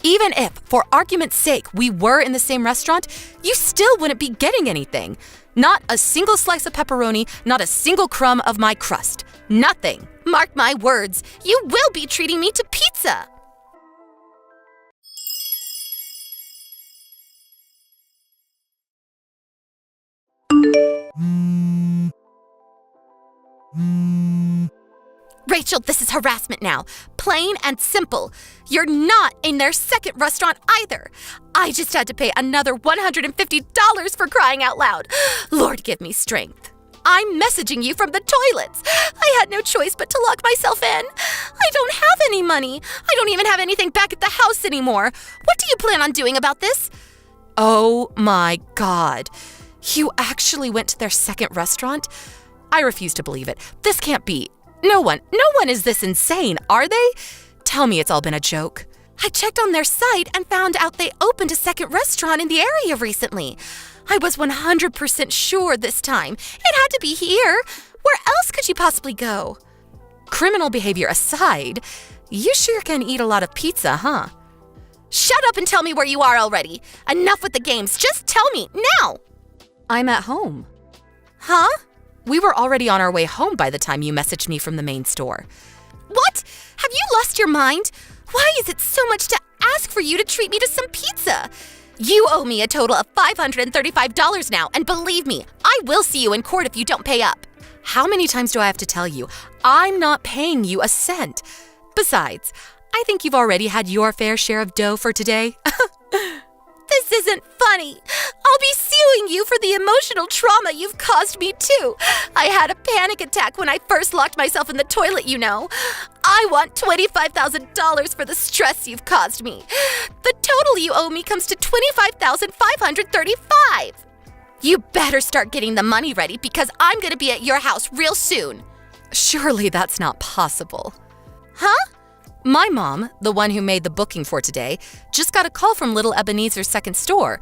Even if, for argument's sake, we were in the same restaurant, you still wouldn't be getting anything. Not a single slice of pepperoni, not a single crumb of my crust. Nothing. Mark my words, you will be treating me to pizza. Rachel, this is harassment now. Plain and simple. You're not in their second restaurant either. I just had to pay another $150 for crying out loud. Lord, give me strength. I'm messaging you from the toilets. I had no choice but to lock myself in. I don't have any money. I don't even have anything back at the house anymore. What do you plan on doing about this? Oh my God. You actually went to their second restaurant? I refuse to believe it. This can't be. No one is this insane, are they? Tell me it's all been a joke. I checked on their site and found out they opened a second restaurant in the area recently. I was 100% sure this time. It had to be here. Where else could you possibly go? Criminal behavior aside, you sure can eat a lot of pizza, huh? Shut up and tell me where you are already. Enough with the games. Just tell me, now. I'm at home. Huh? We were already on our way home by the time you messaged me from the main store. What? Have you lost your mind? Why is it so much to ask for you to treat me to some pizza? You owe me a total of $535 now, and believe me, I will see you in court if you don't pay up. How many times do I have to tell you? I'm not paying you a cent. Besides, I think you've already had your fair share of dough for today. This isn't funny. I'll be suing you for the emotional trauma you've caused me too. I had a panic attack when I first locked myself in the toilet, you know. I want $25,000 for the stress you've caused me. The total you owe me comes to $25,535. You better start getting the money ready because I'm going to be at your house real soon. Surely that's not possible. Huh? My mom, the one who made the booking for today, just got a call from Little Ebenezer's second store.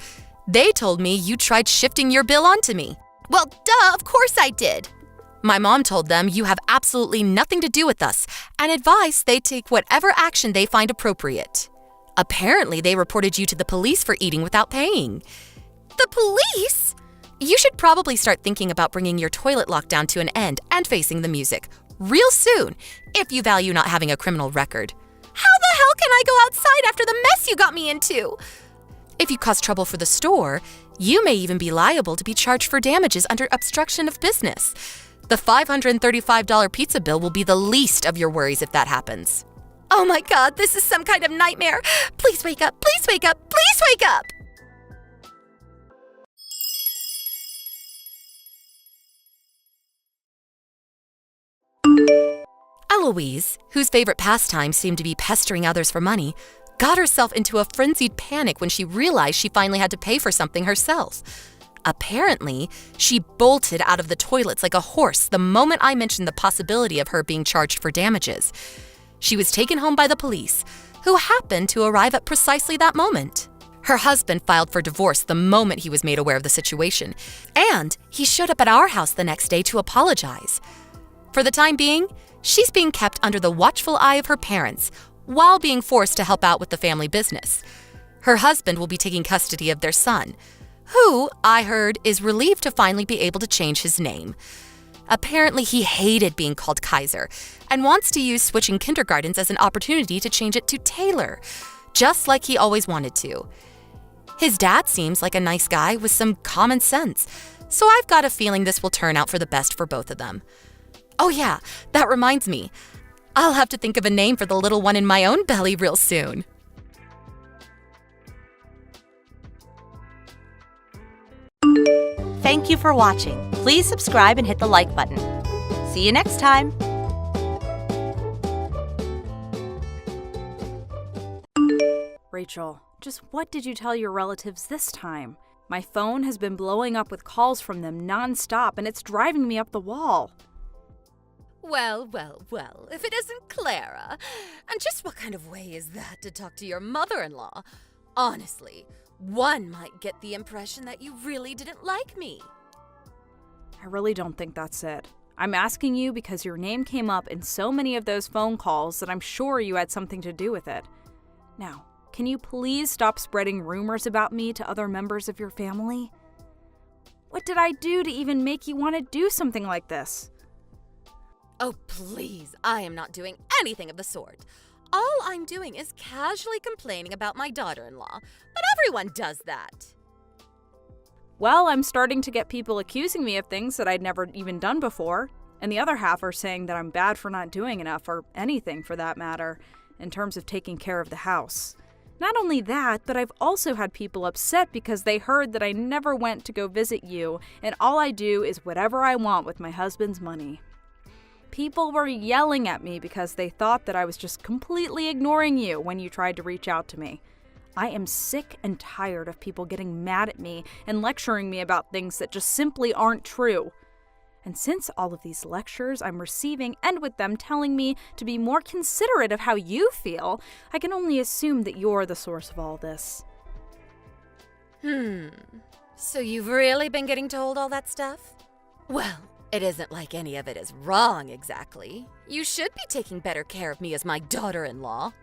They told me you tried shifting your bill onto me. Well, duh, of course I did. My mom told them you have absolutely nothing to do with us and advised they take whatever action they find appropriate. Apparently, they reported you to the police for eating without paying. The police? You should probably start thinking about bringing your toilet lockdown to an end and facing the music real soon if you value not having a criminal record. How the hell can I go outside after the mess you got me into? If you cause trouble for the store, you may even be liable to be charged for damages under obstruction of business. The $535 pizza bill will be the least of your worries if that happens. Oh my God, this is some kind of nightmare. Please wake up, please wake up, please wake up! Eloise, whose favorite pastime seemed to be pestering others for money, got herself into a frenzied panic when she realized she finally had to pay for something herself. Apparently, she bolted out of the toilets like a horse the moment I mentioned the possibility of her being charged for damages. She was taken home by the police, who happened to arrive at precisely that moment. Her husband filed for divorce the moment he was made aware of the situation, and he showed up at our house the next day to apologize. For the time being, she's being kept under the watchful eye of her parents while being forced to help out with the family business. Her husband will be taking custody of their son, who, I heard, is relieved to finally be able to change his name. Apparently, he hated being called Kaiser and wants to use switching kindergartens as an opportunity to change it to Taylor, just like he always wanted to. His dad seems like a nice guy with some common sense, so I've got a feeling this will turn out for the best for both of them. Oh yeah, that reminds me. I'll have to think of a name for the little one in my own belly real soon. Thank you for watching. Please subscribe and hit the like button. See you next time. Rachel, just what did you tell your relatives this time? My phone has been blowing up with calls from them nonstop, and it's driving me up the wall. Well, if it isn't Clara. And just what kind of way is that to talk to your mother-in-law? Honestly, one might get the impression that you really didn't like me. I really don't think that's it. I'm asking you because your name came up in so many of those phone calls that I'm sure you had something to do with it. Now, can you please stop spreading rumors about me to other members of your family? What did I do to even make you want to do something like this? Oh, please, I am not doing anything of the sort. All I'm doing is casually complaining about my daughter-in-law, but everyone does that. Well, I'm starting to get people accusing me of things that I'd never even done before, and the other half are saying that I'm bad for not doing enough, or anything for that matter, in terms of taking care of the house. Not only that, but I've also had people upset because they heard that I never went to go visit you, and all I do is whatever I want with my husband's money. People were yelling at me because they thought that I was just completely ignoring you when you tried to reach out to me. I am sick and tired of people getting mad at me and lecturing me about things that just simply aren't true. And since all of these lectures I'm receiving end with them telling me to be more considerate of how you feel, I can only assume that you're the source of all this. So you've really been getting told all that stuff? Well, it isn't like any of it is wrong exactly. You should be taking better care of me as my daughter-in-law.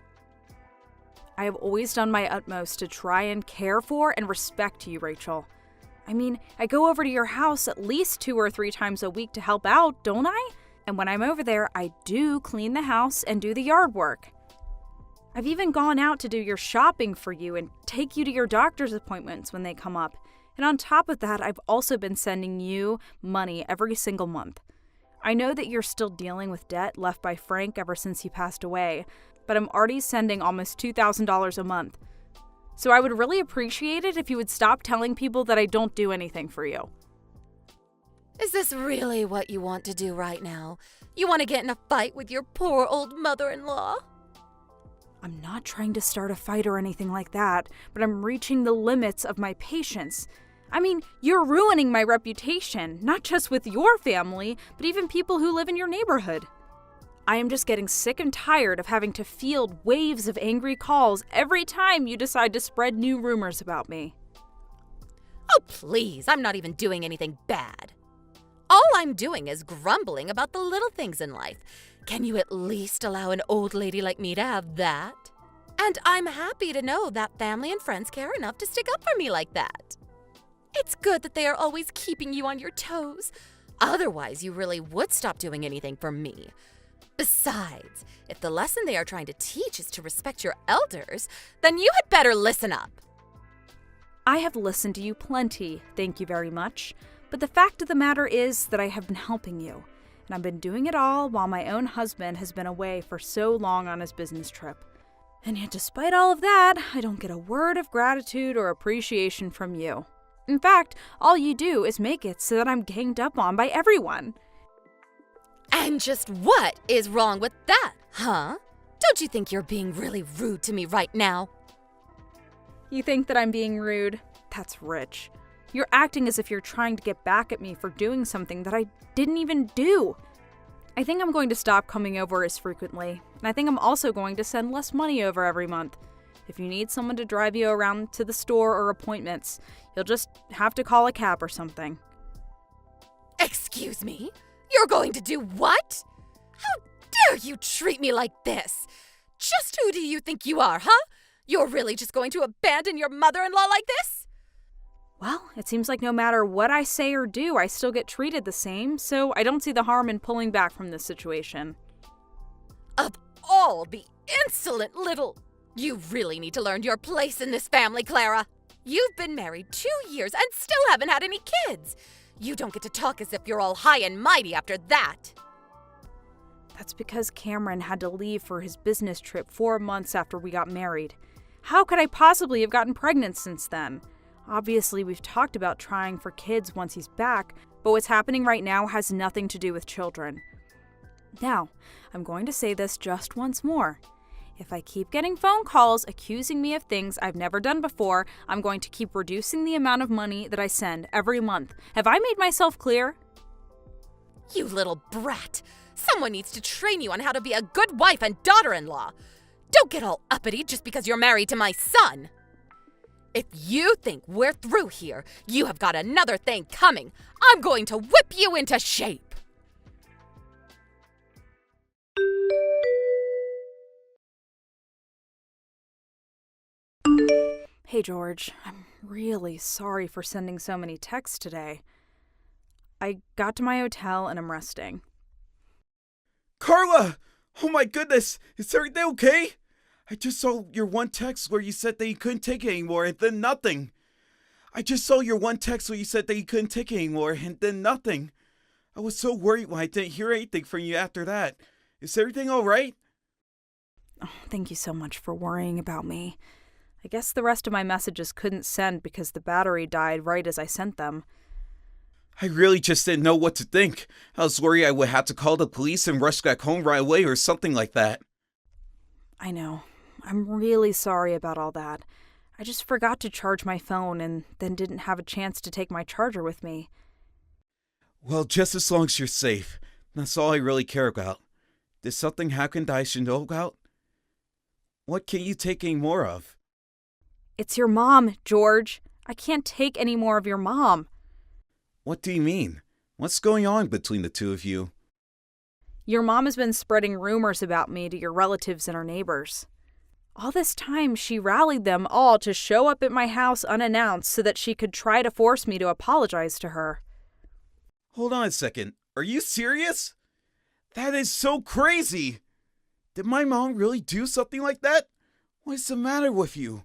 I have always done my utmost to try and care for and respect you, Rachel. I mean, I go over to your house at least 2 or 3 times a week to help out, don't I? And when I'm over there, I do clean the house and do the yard work. I've even gone out to do your shopping for you and take you to your doctor's appointments when they come up. And on top of that, I've also been sending you money every single month. I know that you're still dealing with debt left by Frank ever since he passed away, but I'm already sending almost $2,000 a month. So I would really appreciate it if you would stop telling people that I don't do anything for you. Is this really what you want to do right now? You want to get in a fight with your poor old mother-in-law? I'm not trying to start a fight or anything like that, but I'm reaching the limits of my patience. I mean, you're ruining my reputation, not just with your family, but even people who live in your neighborhood. I am just getting sick and tired of having to field waves of angry calls every time you decide to spread new rumors about me. Oh, please, I'm not even doing anything bad. All I'm doing is grumbling about the little things in life. Can you at least allow an old lady like me to have that? And I'm happy to know that family and friends care enough to stick up for me like that. It's good that they are always keeping you on your toes. Otherwise, you really would stop doing anything for me. Besides, if the lesson they are trying to teach is to respect your elders, then you had better listen up. I have listened to you plenty, thank you very much. But the fact of the matter is that I have been helping you. And I've been doing it all while my own husband has been away for so long on his business trip. And yet despite all of that, I don't get a word of gratitude or appreciation from you. In fact, all you do is make it so that I'm ganged up on by everyone. And just what is wrong with that, huh? Don't you think you're being really rude to me right now? You think that I'm being rude? That's rich. You're acting as if you're trying to get back at me for doing something that I didn't even do. I think I'm going to stop coming over as frequently, and I think I'm also going to send less money over every month. If you need someone to drive you around to the store or appointments, you'll just have to call a cab or something. Excuse me? You're going to do what? How dare you treat me like this? Just who do you think you are, huh? You're really just going to abandon your mother-in-law like this? Well, it seems like no matter what I say or do, I still get treated the same, so I don't see the harm in pulling back from this situation. Of all the insolent little... You really need to learn your place in this family, Clara. You've been married 2 years and still haven't had any kids. You don't get to talk as if you're all high and mighty after that. That's because Cameron had to leave for his business trip 4 months after we got married. How could I possibly have gotten pregnant since then? Obviously, we've talked about trying for kids once he's back, but what's happening right now has nothing to do with children. Now, I'm going to say this just once more. If I keep getting phone calls accusing me of things I've never done before, I'm going to keep reducing the amount of money that I send every month. Have I made myself clear? You little brat. Someone needs to train you on how to be a good wife and daughter-in-law. Don't get all uppity just because you're married to my son. If you think we're through here, you have got another thing coming. I'm going to whip you into shape. Hey, George, I'm really sorry for sending so many texts today. I got to my hotel and I'm resting. Carla! Oh my goodness! Is everything okay? I just saw your one text where you said that you couldn't take it anymore and then nothing. I just saw your one text where you said that you couldn't take it anymore and then nothing. I was so worried when I didn't hear anything from you after that. Is everything alright? Oh, thank you so much for worrying about me. I guess the rest of my messages couldn't send because the battery died right as I sent them. I really just didn't know what to think. I was worried I would have to call the police and rush back home right away or something like that. I know. I'm really sorry about all that. I just forgot to charge my phone and then didn't have a chance to take my charger with me. Well, just as long as you're safe. That's all I really care about. Did something happen that I should know about? What can you take any more of? It's your mom, George. I can't take any more of your mom. What do you mean? What's going on between the two of you? Your mom has been spreading rumors about me to your relatives and our neighbors. All this time, she rallied them all to show up at my house unannounced so that she could try to force me to apologize to her. Hold on a second. Are you serious? That is so crazy! Did my mom really do something like that? What's the matter with you?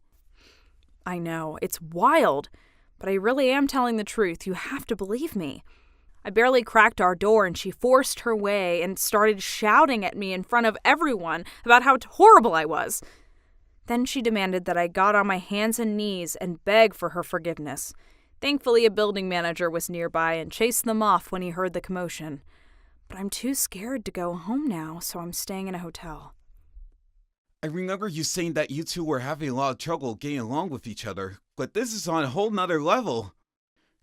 I know, it's wild, but I really am telling the truth. You have to believe me. I barely cracked our door and she forced her way and started shouting at me in front of everyone about how horrible I was. Then she demanded that I got on my hands and knees and beg for her forgiveness. Thankfully, a building manager was nearby and chased them off when he heard the commotion. But I'm too scared to go home now, so I'm staying in a hotel. I remember you saying that you two were having a lot of trouble getting along with each other, but this is on a whole nother level.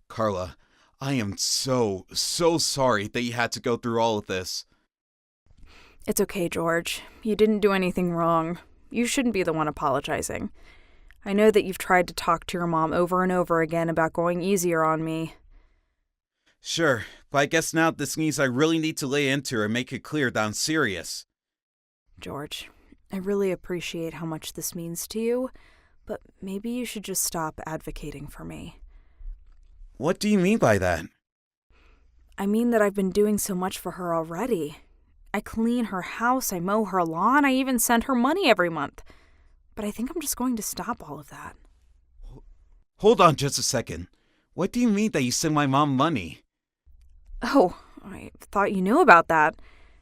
Carla, I am so sorry that you had to go through all of this. It's okay, George. You didn't do anything wrong. You shouldn't be the one apologizing. I know that you've tried to talk to your mom over and over again about going easier on me. Sure, but I guess now this means I really need to lay into her and make it clear that I'm serious. George, I really appreciate how much this means to you, but maybe you should just stop advocating for me. What do you mean by that? I mean that I've been doing so much for her already. I clean her house, I mow her lawn, I even send her money every month. But I think I'm just going to stop all of that. Hold on just a second. What do you mean that you send my mom money? Oh, I thought you knew about that.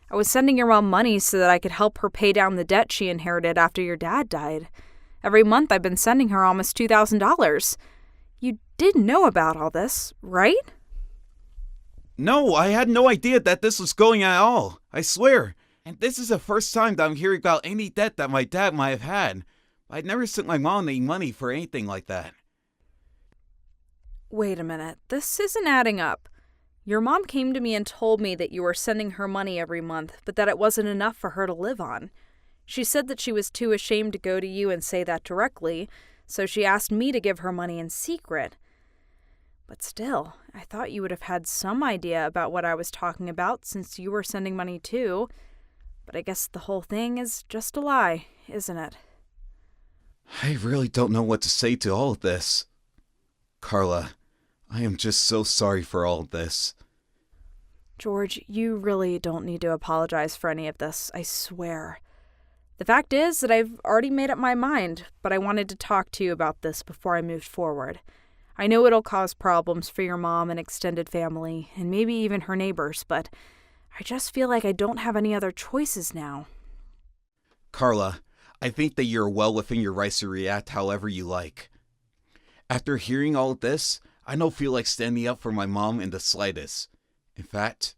I was sending your mom money so that I could help her pay down the debt she inherited after your dad died. Every month I've been sending her almost $2,000. You did know about all this, right? No, I had no idea that this was going at all. I swear. And this is the first time that I'm hearing about any debt that my dad might have had. I'd never sent my mom any money for anything like that. Wait a minute. This isn't adding up. Your mom came to me and told me that you were sending her money every month, but that it wasn't enough for her to live on. She said that she was too ashamed to go to you and say that directly, so she asked me to give her money in secret. But still, I thought you would have had some idea about what I was talking about since you were sending money too. But I guess the whole thing is just a lie, isn't it? I really don't know what to say to all of this. Carla, I am just so sorry for all of this. George, you really don't need to apologize for any of this, I swear. The fact is that I've already made up my mind, but I wanted to talk to you about this before I moved forward. I know it'll cause problems for your mom and extended family, and maybe even her neighbors, but I just feel like I don't have any other choices now. Carla, I think that you're well within your rights to react however you like. After hearing all of this, I don't feel like standing up for my mom in the slightest. In fact,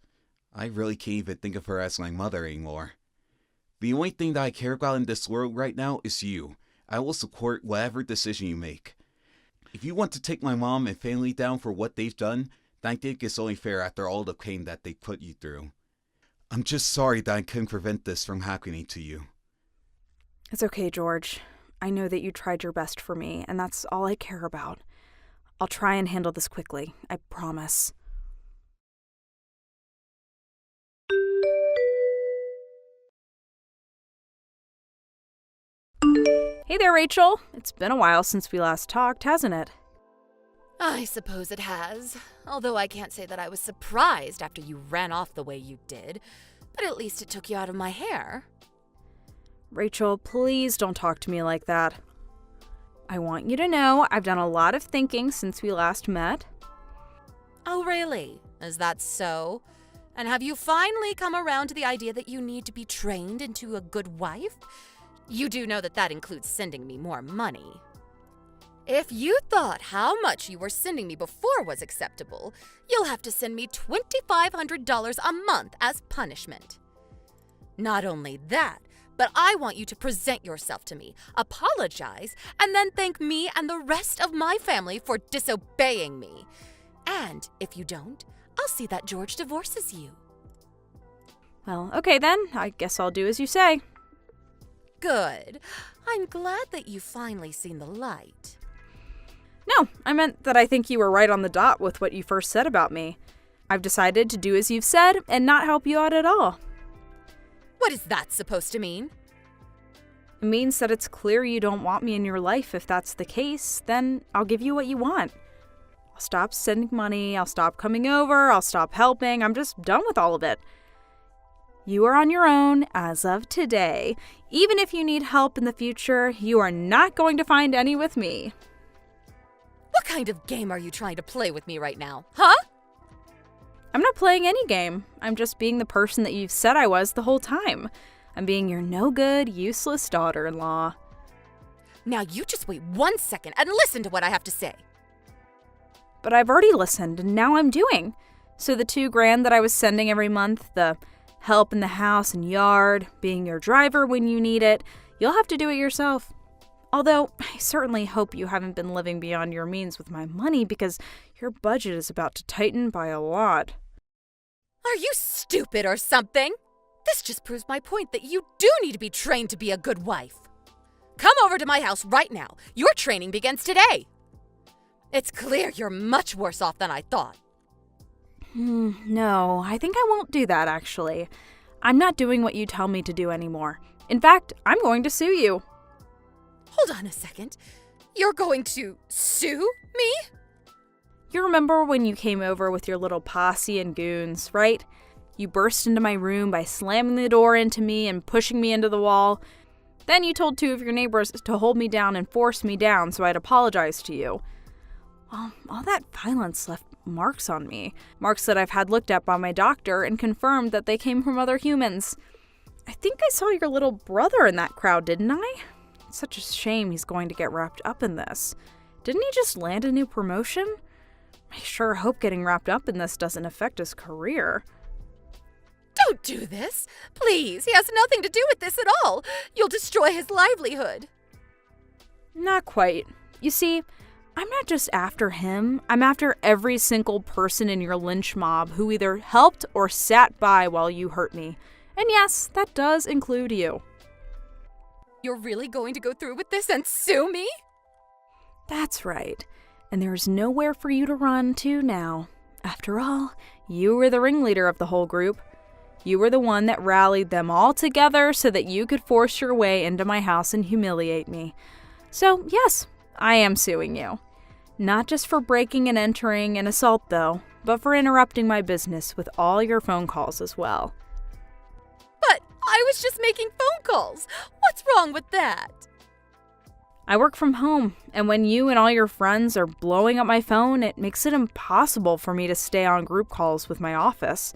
I really can't even think of her as my mother anymore. The only thing that I care about in this world right now is you. I will support whatever decision you make. If you want to take my mom and family down for what they've done, then I think it's only fair after all the pain that they put you through. I'm just sorry that I couldn't prevent this from happening to you. It's okay, George. I know that you tried your best for me, and that's all I care about. I'll try and handle this quickly, I promise. Hey there, Rachel. It's been a while since we last talked, hasn't it? I suppose it has. Although I can't say that I was surprised after you ran off the way you did. But at least it took you out of my hair. Rachel, please don't talk to me like that. I want you to know I've done a lot of thinking since we last met. Oh, really? Is that so? And have you finally come around to the idea that you need to be trained into a good wife? You do know that that includes sending me more money. If you thought how much you were sending me before was acceptable, you'll have to send me $2,500 a month as punishment. Not only that, but I want you to present yourself to me, apologize, and then thank me and the rest of my family for disobeying me. And if you don't, I'll see that George divorces you. Well, okay then. I guess I'll do as you say. Good. I'm glad that you've finally seen the light. No, I meant that I think you were right on the dot with what you first said about me. I've decided to do as you've said and not help you out at all. What is that supposed to mean? It means that it's clear you don't want me in your life. If that's the case, then I'll give you what you want. I'll stop sending money, I'll stop coming over, I'll stop helping. I'm just done with all of it. You are on your own as of today. Even if you need help in the future, you are not going to find any with me. What kind of game are you trying to play with me right now, huh? I'm not playing any game. I'm just being the person that you've said I was the whole time. I'm being your no-good, useless daughter-in-law. Now you just wait 1 second and listen to what I have to say. But I've already listened, and now I'm doing. So the $2,000 that I was sending every month, the help in the house and yard, being your driver when you need it, you'll have to do it yourself. Although, I certainly hope you haven't been living beyond your means with my money because your budget is about to tighten by a lot. Are you stupid or something? This just proves my point that you do need to be trained to be a good wife. Come over to my house right now. Your training begins today. It's clear you're much worse off than I thought. No, I think I won't do that, actually. I'm not doing what you tell me to do anymore. In fact, I'm going to sue you. Hold on a second. You're going to sue me? You remember when you came over with your little posse and goons, right? You burst into my room by slamming the door into me and pushing me into the wall. Then you told 2 of your neighbors to hold me down and force me down so I'd apologize to you. Well, all that violence left marks on me. Marks that I've had looked at by my doctor and confirmed that they came from other humans. I think I saw your little brother in that crowd, didn't I? It's such a shame he's going to get wrapped up in this. Didn't he just land a new promotion? I sure hope getting wrapped up in this doesn't affect his career. Don't do this. Please, he has nothing to do with this at all. You'll destroy his livelihood. Not quite. You see, I'm not just after him. I'm after every single person in your lynch mob who either helped or sat by while you hurt me. And yes, that does include you. You're really going to go through with this and sue me? That's right. And there's nowhere for you to run to now. After all, you were the ringleader of the whole group. You were the one that rallied them all together so that you could force your way into my house and humiliate me. So, yes, I am suing you. Not just for breaking and entering an assault, though, but for interrupting my business with all your phone calls as well. But I was just making phone calls. What's wrong with that? I work from home, and when you and all your friends are blowing up my phone, it makes it impossible for me to stay on group calls with my office.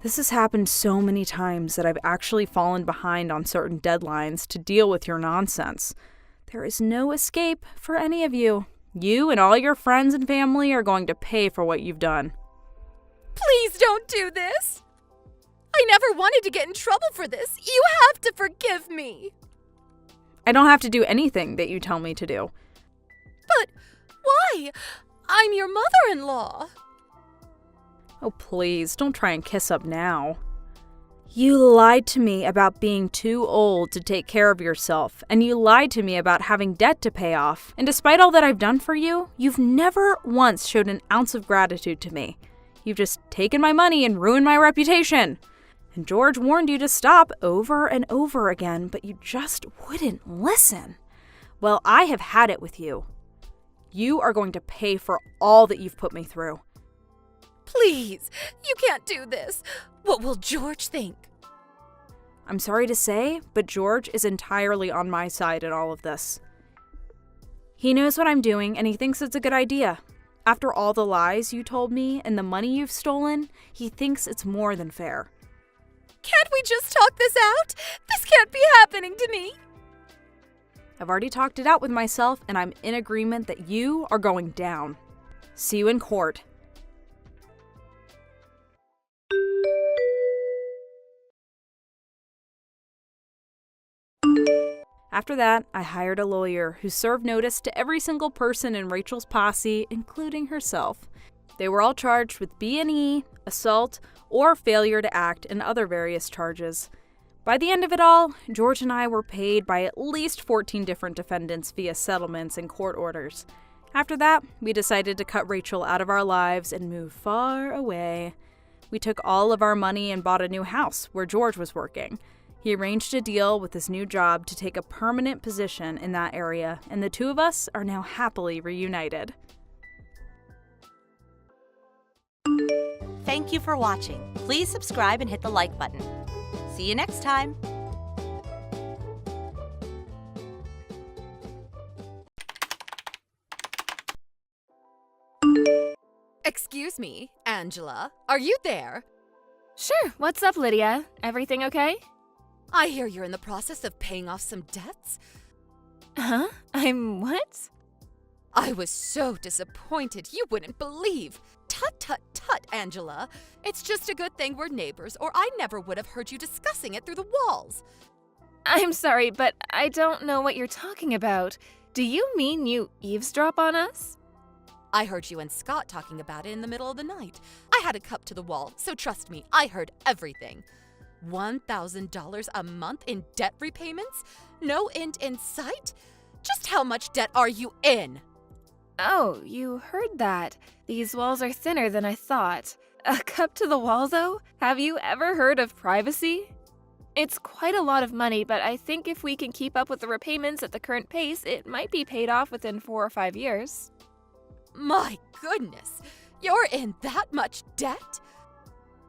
This has happened so many times that I've actually fallen behind on certain deadlines to deal with your nonsense. There is no escape for any of you. You and all your friends and family are going to pay for what you've done. Please don't do this. I never wanted to get in trouble for this. You have to forgive me. I don't have to do anything that you tell me to do. But why? I'm your mother-in-law. Oh, please, don't try and kiss up now. You lied to me about being too old to take care of yourself, and you lied to me about having debt to pay off. And despite all that I've done for you, you've never once showed an ounce of gratitude to me. You've just taken my money and ruined my reputation. And George warned you to stop over and over again, but you just wouldn't listen. Well, I have had it with you. You are going to pay for all that you've put me through. Please, you can't do this. What will George think? I'm sorry to say, but George is entirely on my side in all of this. He knows what I'm doing, and he thinks it's a good idea. After all the lies you told me and the money you've stolen, he thinks it's more than fair. Can't we just talk this out? This can't be happening to me. I've already talked it out with myself, and I'm in agreement that you are going down. See you in court. After that, I hired a lawyer who served notice to every single person in Rachel's posse, including herself. They were all charged with B&E, assault, or failure to act, and other various charges. By the end of it all, George and I were paid by at least 14 different defendants via settlements and court orders. After that, we decided to cut Rachel out of our lives and move far away. We took all of our money and bought a new house where George was working. He arranged a deal with his new job to take a permanent position in that area, and the two of us are now happily reunited. Thank you for watching. Please subscribe and hit the like button. See you next time. Excuse Excuse me, Angela. Are you there? Sure, what's up, Lydia? Everything okay? I hear you're in the process of paying off some debts. Huh? I'm what? I was so disappointed you wouldn't believe. Tut, tut, tut, Angela. It's just a good thing we're neighbors, or I never would have heard you discussing it through the walls. I'm sorry, but I don't know what you're talking about. Do you mean you eavesdrop on us? I heard you and Scott talking about it in the middle of the night. I had a cup to the wall, so trust me, I heard everything. $1,000 a month in debt repayments? No end in sight? Just how much debt are you in? Oh, you heard that. These walls are thinner than I thought. A cup to the wall, though? Have you ever heard of privacy? It's quite a lot of money, but I think if we can keep up with the repayments at the current pace, it might be paid off within 4 or 5 years. My goodness, you're in that much debt?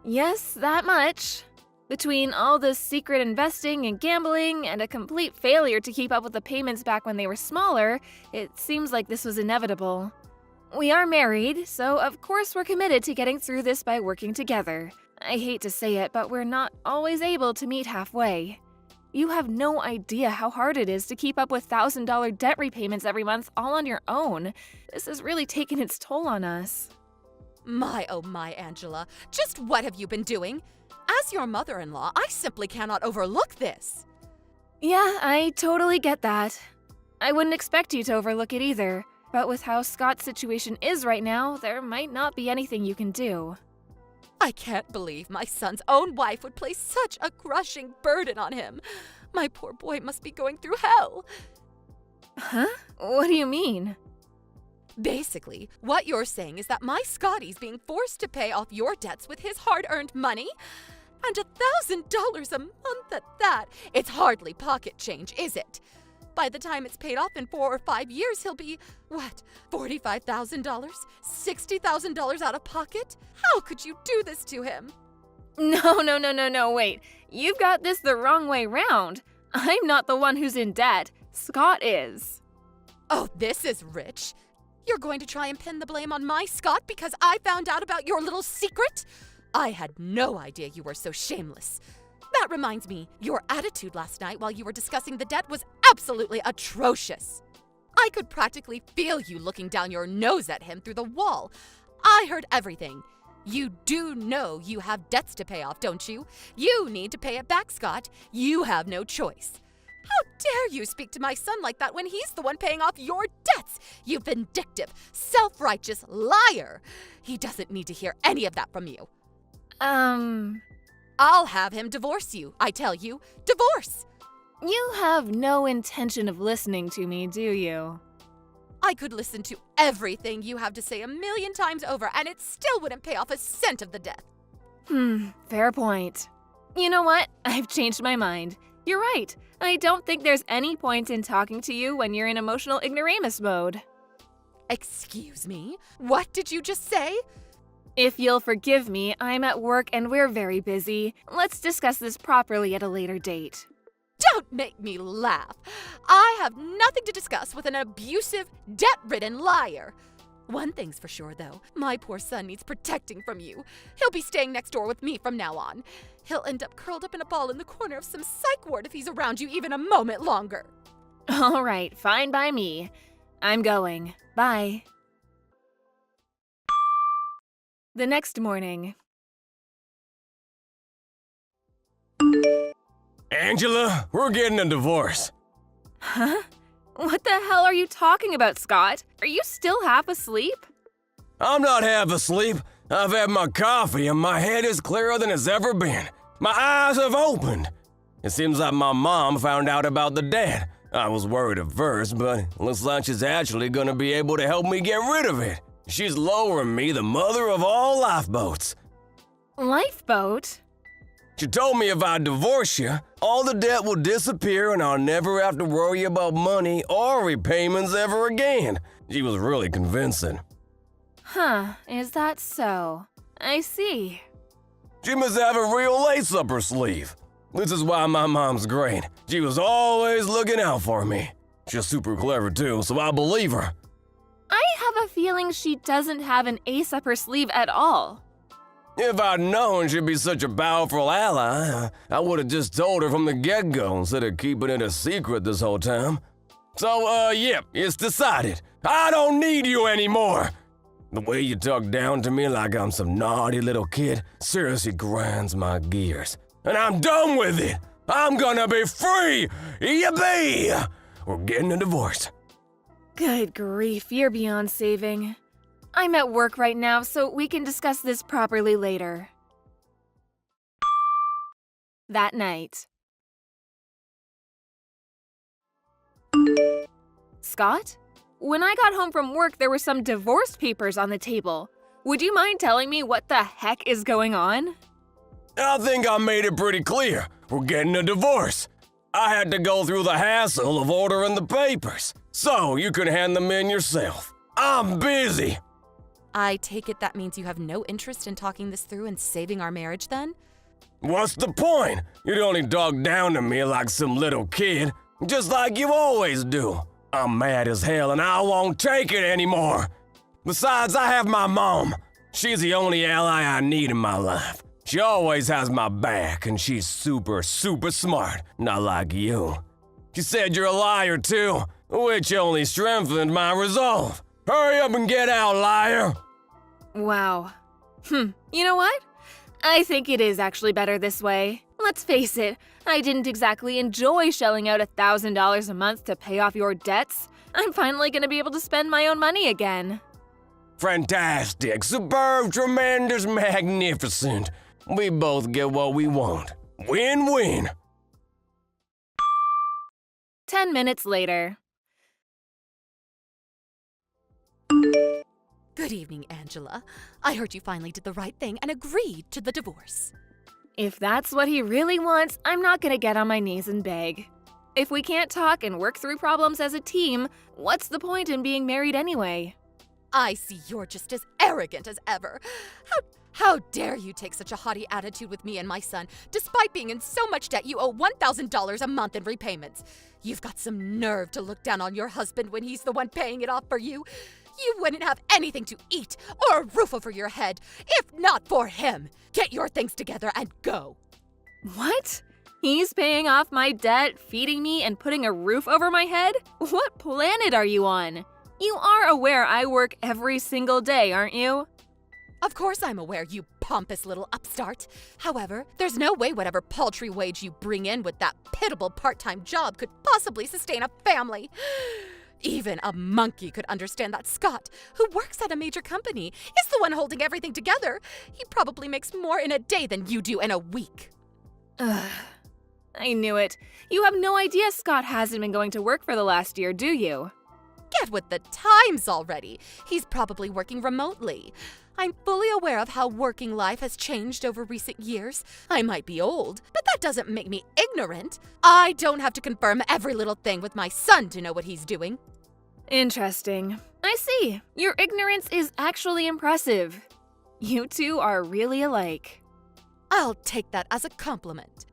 Yes, that much. Between all the secret investing and gambling and a complete failure to keep up with the payments back when they were smaller, it seems like this was inevitable. We are married, so of course we're committed to getting through this by working together. I hate to say it, but we're not always able to meet halfway. You have no idea how hard it is to keep up with $1,000 debt repayments every month all on your own. This has really taken its toll on us. My, oh my, Angela. Just what have you been doing? As your mother-in-law, I simply cannot overlook this. Yeah, I totally get that. I wouldn't expect you to overlook it either, but with how Scott's situation is right now, there might not be anything you can do. I can't believe my son's own wife would place such a crushing burden on him. My poor boy must be going through hell. Huh? What do you mean? Basically, what you're saying is that my Scotty's being forced to pay off your debts with his hard-earned money? And $1,000 a month at that. It's hardly pocket change, is it? By the time it's paid off in 4 or 5 years, he'll be, what, $45,000? $60,000 out of pocket? How could you do this to him? No, wait. You've got this the wrong way round. I'm not the one who's in debt. Scott is. Oh, this is rich. You're going to try and pin the blame on my Scott because I found out about your little secret? I had no idea you were so shameless. That reminds me, your attitude last night while you were discussing the debt was absolutely atrocious. I could practically feel you looking down your nose at him through the wall. I heard everything. You do know you have debts to pay off, don't you? You need to pay it back, Scott. You have no choice. How dare you speak to my son like that when he's the one paying off your debts? You vindictive, self-righteous liar. He doesn't need to hear any of that from you. I'll have him divorce you, I tell you. Divorce! You have no intention of listening to me, do you? I could listen to everything you have to say 1,000,000 times over, and it still wouldn't pay off a cent of the debt. Fair point. You know what? I've changed my mind. You're right. I don't think there's any point in talking to you when you're in emotional ignoramus mode. Excuse me? What did you just say? If you'll forgive me, I'm at work and we're very busy. Let's discuss this properly at a later date. Don't make me laugh. I have nothing to discuss with an abusive, debt-ridden liar. One thing's for sure, though. My poor son needs protecting from you. He'll be staying next door with me from now on. He'll end up curled up in a ball in the corner of some psych ward if he's around you even a moment longer. All right, fine by me. I'm going. Bye. The next morning. Angela, we're getting a divorce. Huh? What the hell are you talking about, Scott? Are you still half asleep? I'm not half asleep. I've had my coffee and my head is clearer than it's ever been. My eyes have opened. It seems like my mom found out about the debt. I was worried at first, but it looks like she's actually gonna be able to help me get rid of it. She's lowering me the mother of all lifeboats. Lifeboat? She told me if I divorce you, all the debt will disappear and I'll never have to worry about money or repayments ever again. She was really convincing. Huh, is that so? I see. She must have a real ace up her sleeve. This is why my mom's great. She was always looking out for me. She's super clever too, so I believe her. I have have a feeling she doesn't have an ace up her sleeve at all. If I'd known she'd be such a powerful ally, I would have just told her from the get-go instead of keeping it a secret this whole time. So, yep, it's decided. I don't need you anymore. The way you talk down to me like I'm some naughty little kid seriously grinds my gears. And I'm done with it. I'm gonna be free. Yippee! We're getting a divorce. Good grief, you're beyond saving. I'm at work right now, so we can discuss this properly later. That night. Scott? When I got home from work, there were some divorce papers on the table. Would you mind telling me what the heck is going on? I think I made it pretty clear. We're getting a divorce. I had to go through the hassle of ordering the papers, so you can hand them in yourself. I'm busy. I take it that means you have no interest in talking this through and saving our marriage then? What's the point? You'd only talk down to me like some little kid, just like you always do. I'm mad as hell and I won't take it anymore. Besides, I have my mom. She's the only ally I need in my life. She always has my back and she's super smart, not like you. She said you're a liar too, which only strengthened my resolve. Hurry up and get out, liar! Wow. You know what? I think it is actually better this way. Let's face it, I didn't exactly enjoy shelling out $1,000 a month to pay off your debts. I'm finally gonna be able to spend my own money again. Fantastic, superb, tremendous, magnificent. We both get what we want. Win-win. 10 minutes later. Good evening, Angela. I heard you finally did the right thing and agreed to the divorce. If that's what he really wants, I'm not gonna get on my knees and beg. If we can't talk and work through problems as a team, what's the point in being married anyway? I see you're just as arrogant as ever. How dare you take such a haughty attitude with me and my son? Despite being in so much debt, you owe $1,000 a month in repayments. You've got some nerve to look down on your husband when he's the one paying it off for you. You wouldn't have anything to eat or a roof over your head if not for him. Get your things together and go. What? He's paying off my debt, feeding me, and putting a roof over my head? What planet are you on? You are aware I work every single day, aren't you? Of course I'm aware, you pompous little upstart. However, there's no way whatever paltry wage you bring in with that pitiable part-time job could possibly sustain a family. Even a monkey could understand that Scott, who works at a major company, is the one holding everything together. He probably makes more in a day than you do in a week. Ugh. I knew it. You have no idea Scott hasn't been going to work for the last year, do you? Get with the times already. He's probably working remotely. I'm fully aware of how working life has changed over recent years. I might be old, but that doesn't make me ignorant. I don't have to confirm every little thing with my son to know what he's doing. Interesting. I see. Your ignorance is actually impressive. You two are really alike. I'll take that as a compliment.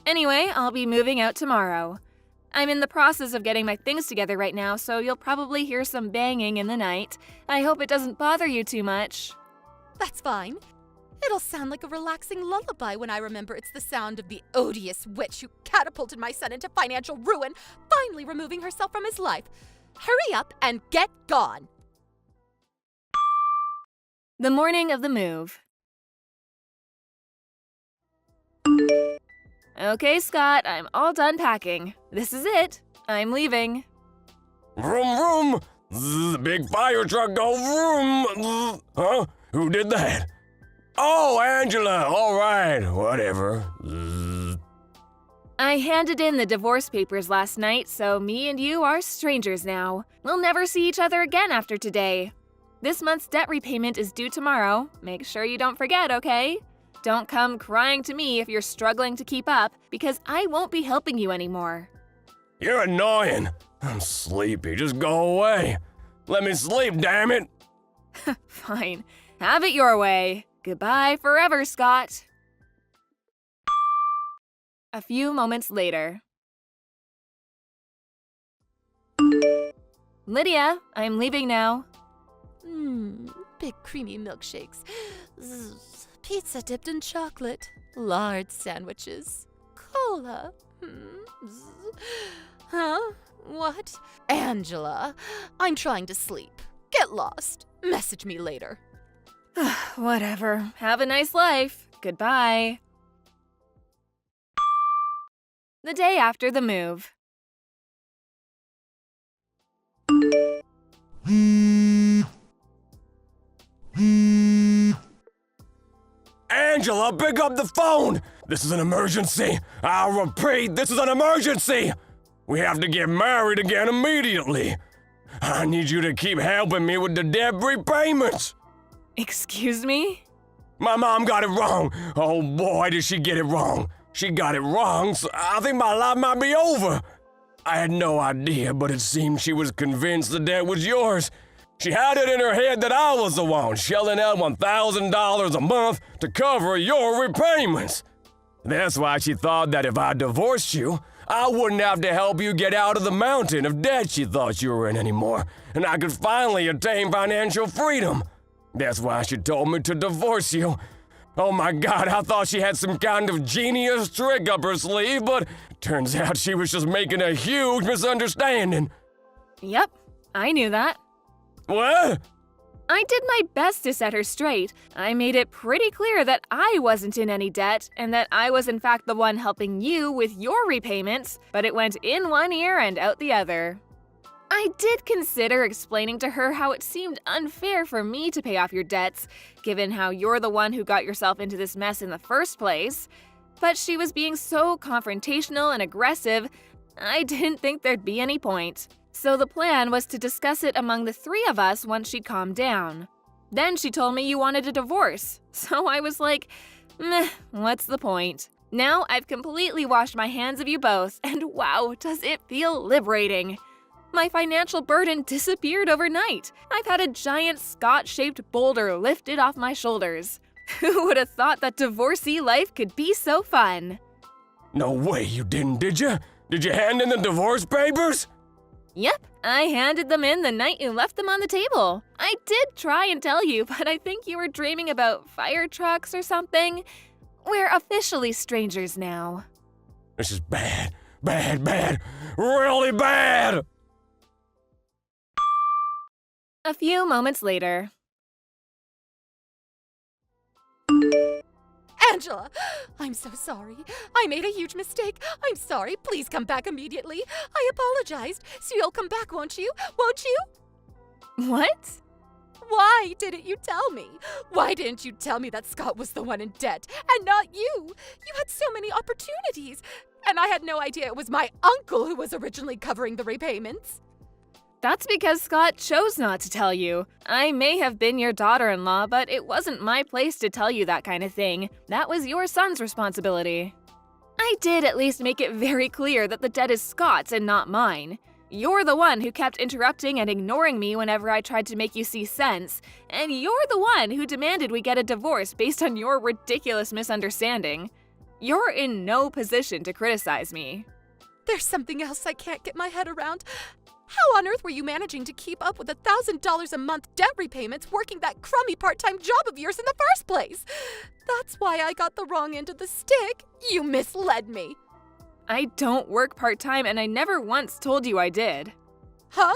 Anyway, I'll be moving out tomorrow. I'm in the process of getting my things together right now, so you'll probably hear some banging in the night. I hope it doesn't bother you too much. That's fine. It'll sound like a relaxing lullaby when I remember it's the sound of the odious witch who catapulted my son into financial ruin, finally removing herself from his life. Hurry up and get gone. The morning of the move. Okay, Scott, I'm all done packing. This is it. I'm leaving. Vroom, vroom. Zzz, big fire truck go vroom. Zzz. Huh? Who did that? Oh, Angela. All right. Whatever. Zzz. I handed in the divorce papers last night, so me and you are strangers now. We'll never see each other again after today. This month's debt repayment is due tomorrow. Make sure you don't forget, okay? Don't come crying to me if you're struggling to keep up, because I won't be helping you anymore. You're annoying. I'm sleepy. Just go away. Let me sleep, damn it. Fine. Have it your way. Goodbye forever, Scott. A few moments later. Lydia, I'm leaving now. Big creamy milkshakes. Zzz, pizza dipped in chocolate. Lard sandwiches. Cola. Zzz. Huh? What? Angela, I'm trying to sleep. Get lost. Message me later. Whatever. Have a nice life. Goodbye. The day after the move. Angela, pick up the phone! This is an emergency! I'll repeat, this is an emergency! We have to get married again immediately! I need you to keep helping me with the debt repayments! Excuse me? My mom got it wrong! Oh boy, did she get it wrong! She got it wrong, so I think my life might be over! I had no idea, but it seemed she was convinced the debt was yours. She had it in her head that I was the one shelling out $1,000 a month to cover your repayments. That's why she thought that if I divorced you, I wouldn't have to help you get out of the mountain of debt she thought you were in anymore, and I could finally attain financial freedom. That's why she told me to divorce you. Oh my God, I thought she had some kind of genius trick up her sleeve, but it turns out she was just making a huge misunderstanding. Yep, I knew that. What? I did my best to set her straight. I made it pretty clear that I wasn't in any debt and that I was in fact the one helping you with your repayments, but it went in one ear and out the other. I did consider explaining to her how it seemed unfair for me to pay off your debts, given how you're the one who got yourself into this mess in the first place. But she was being so confrontational and aggressive, I didn't think there'd be any point. So the plan was to discuss it among the three of us once she'd calmed down. Then she told me you wanted a divorce, so I was like, meh, what's the point? Now I've completely washed my hands of you both, and wow, does it feel liberating. My financial burden disappeared overnight. I've had a giant Scott-shaped boulder lifted off my shoulders. Who would have thought that divorcee life could be so fun? No way you didn't, did you? Did you hand in the divorce papers? Yep, I handed them in the night you left them on the table. I did try and tell you, but I think you were dreaming about fire trucks or something. We're officially strangers now. This is bad, bad, really bad! A few moments later. Angela, I'm so sorry. I made a huge mistake. I'm sorry. Please come back immediately. I apologized. So you'll come back, won't you? Won't you? What? Why didn't you tell me? Why didn't you tell me that Scott was the one in debt and not you? You had so many opportunities. And I had no idea it was my uncle who was originally covering the repayments. That's because Scott chose not to tell you. I may have been your daughter-in-law, but it wasn't my place to tell you that kind of thing. That was your son's responsibility. I did at least make it very clear that the debt is Scott's and not mine. You're the one who kept interrupting and ignoring me whenever I tried to make you see sense, and you're the one who demanded we get a divorce based on your ridiculous misunderstanding. You're in no position to criticize me. There's something else I can't get my head around. How on earth were you managing to keep up with $1,000 a month debt repayments working that crummy part-time job of yours in the first place? That's why I got the wrong end of the stick. You misled me. I don't work part-time and I never once told you I did. Huh?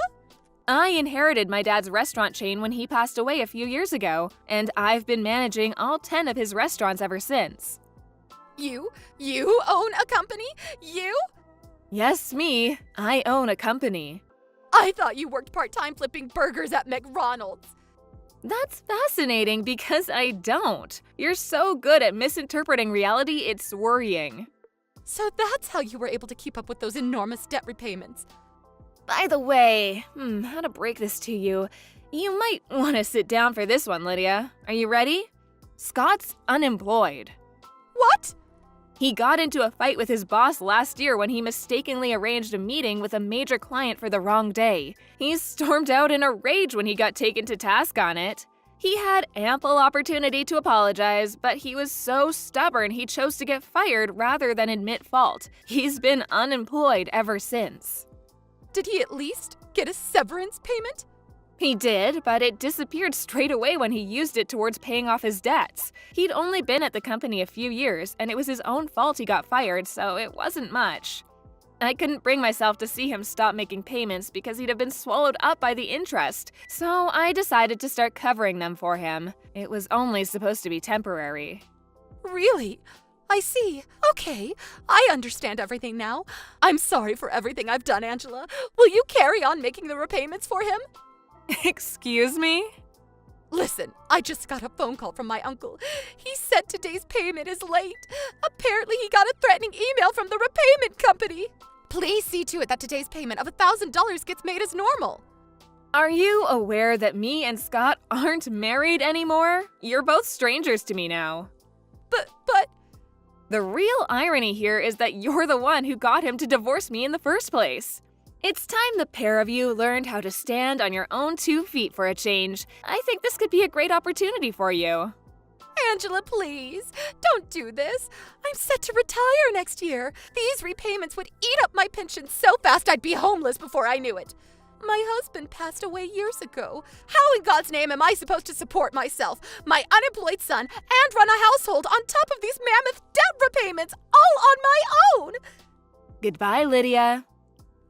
I inherited my dad's restaurant chain when he passed away a few years ago, and I've been managing all 10 of his restaurants ever since. You own a company? You? Yes, me. I own a company. I thought you worked part-time flipping burgers at McDonald's. That's fascinating because I don't. You're so good at misinterpreting reality, it's worrying. So that's how you were able to keep up with those enormous debt repayments. By the way, how to break this to you. You might want to sit down for this one, Lydia. Are you ready? Scott's unemployed. What? He got into a fight with his boss last year when he mistakenly arranged a meeting with a major client for the wrong day. He stormed out in a rage when he got taken to task on it. He had ample opportunity to apologize, but he was so stubborn he chose to get fired rather than admit fault. He's been unemployed ever since. Did he at least get a severance payment? He did, but it disappeared straight away when he used it towards paying off his debts. He'd only been at the company a few years, and it was his own fault he got fired, so it wasn't much. I couldn't bring myself to see him stop making payments because he'd have been swallowed up by the interest, so I decided to start covering them for him. It was only supposed to be temporary. Really? I see. Okay, I understand everything now. I'm sorry for everything I've done, Angela. Will you carry on making the repayments for him? Excuse me? Listen, I just got a phone call from my uncle. He said today's payment is late. Apparently he got a threatening email from the repayment company. Please see to it that today's payment of $1,000 gets made as normal. Are you aware that me and Scott aren't married anymore? You're both strangers to me now. But... The real irony here is that you're the one who got him to divorce me in the first place. It's time the pair of you learned how to stand on your own 2 feet for a change. I think this could be a great opportunity for you. Angela, please, don't do this. I'm set to retire next year. These repayments would eat up my pension so fast I'd be homeless before I knew it. My husband passed away years ago. How in God's name am I supposed to support myself, my unemployed son, and run a household on top of these mammoth debt repayments all on my own? Goodbye, Lydia.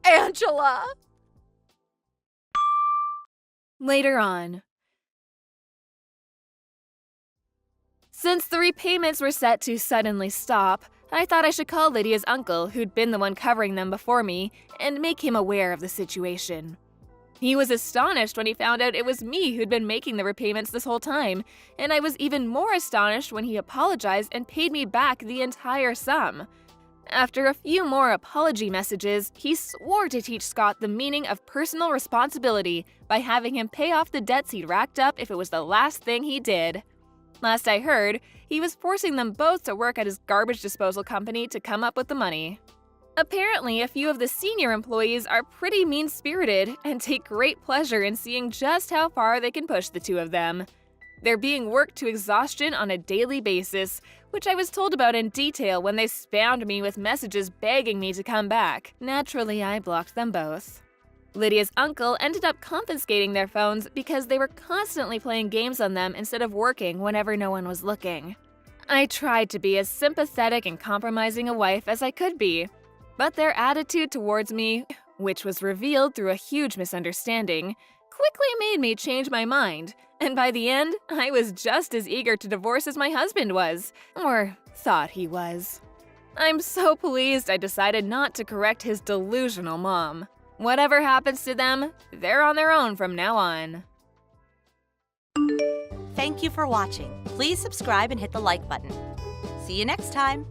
Angela! Later on. Since the repayments were set to suddenly stop, I thought I should call Lydia's uncle, who'd been the one covering them before me, and make him aware of the situation. He was astonished when he found out it was me who'd been making the repayments this whole time, and I was even more astonished when he apologized and paid me back the entire sum. After a few more apology messages, he swore to teach Scott the meaning of personal responsibility by having him pay off the debts he'd racked up if it was the last thing he did. Last I heard, he was forcing them both to work at his garbage disposal company to come up with the money. Apparently, a few of the senior employees are pretty mean-spirited and take great pleasure in seeing just how far they can push the two of them. They're being worked to exhaustion on a daily basis, which I was told about in detail when they spammed me with messages begging me to come back. Naturally, I blocked them both. Lydia's uncle ended up confiscating their phones because they were constantly playing games on them instead of working whenever no one was looking. I tried to be as sympathetic and compromising a wife as I could be, but their attitude towards me, which was revealed through a huge misunderstanding, quickly made me change my mind, and by the end, I was just as eager to divorce as my husband was, or thought he was. I'm so pleased I decided not to correct his delusional mom. Whatever happens to them, they're on their own from now on. Thank you for watching. Please subscribe and hit the like button. See you next time.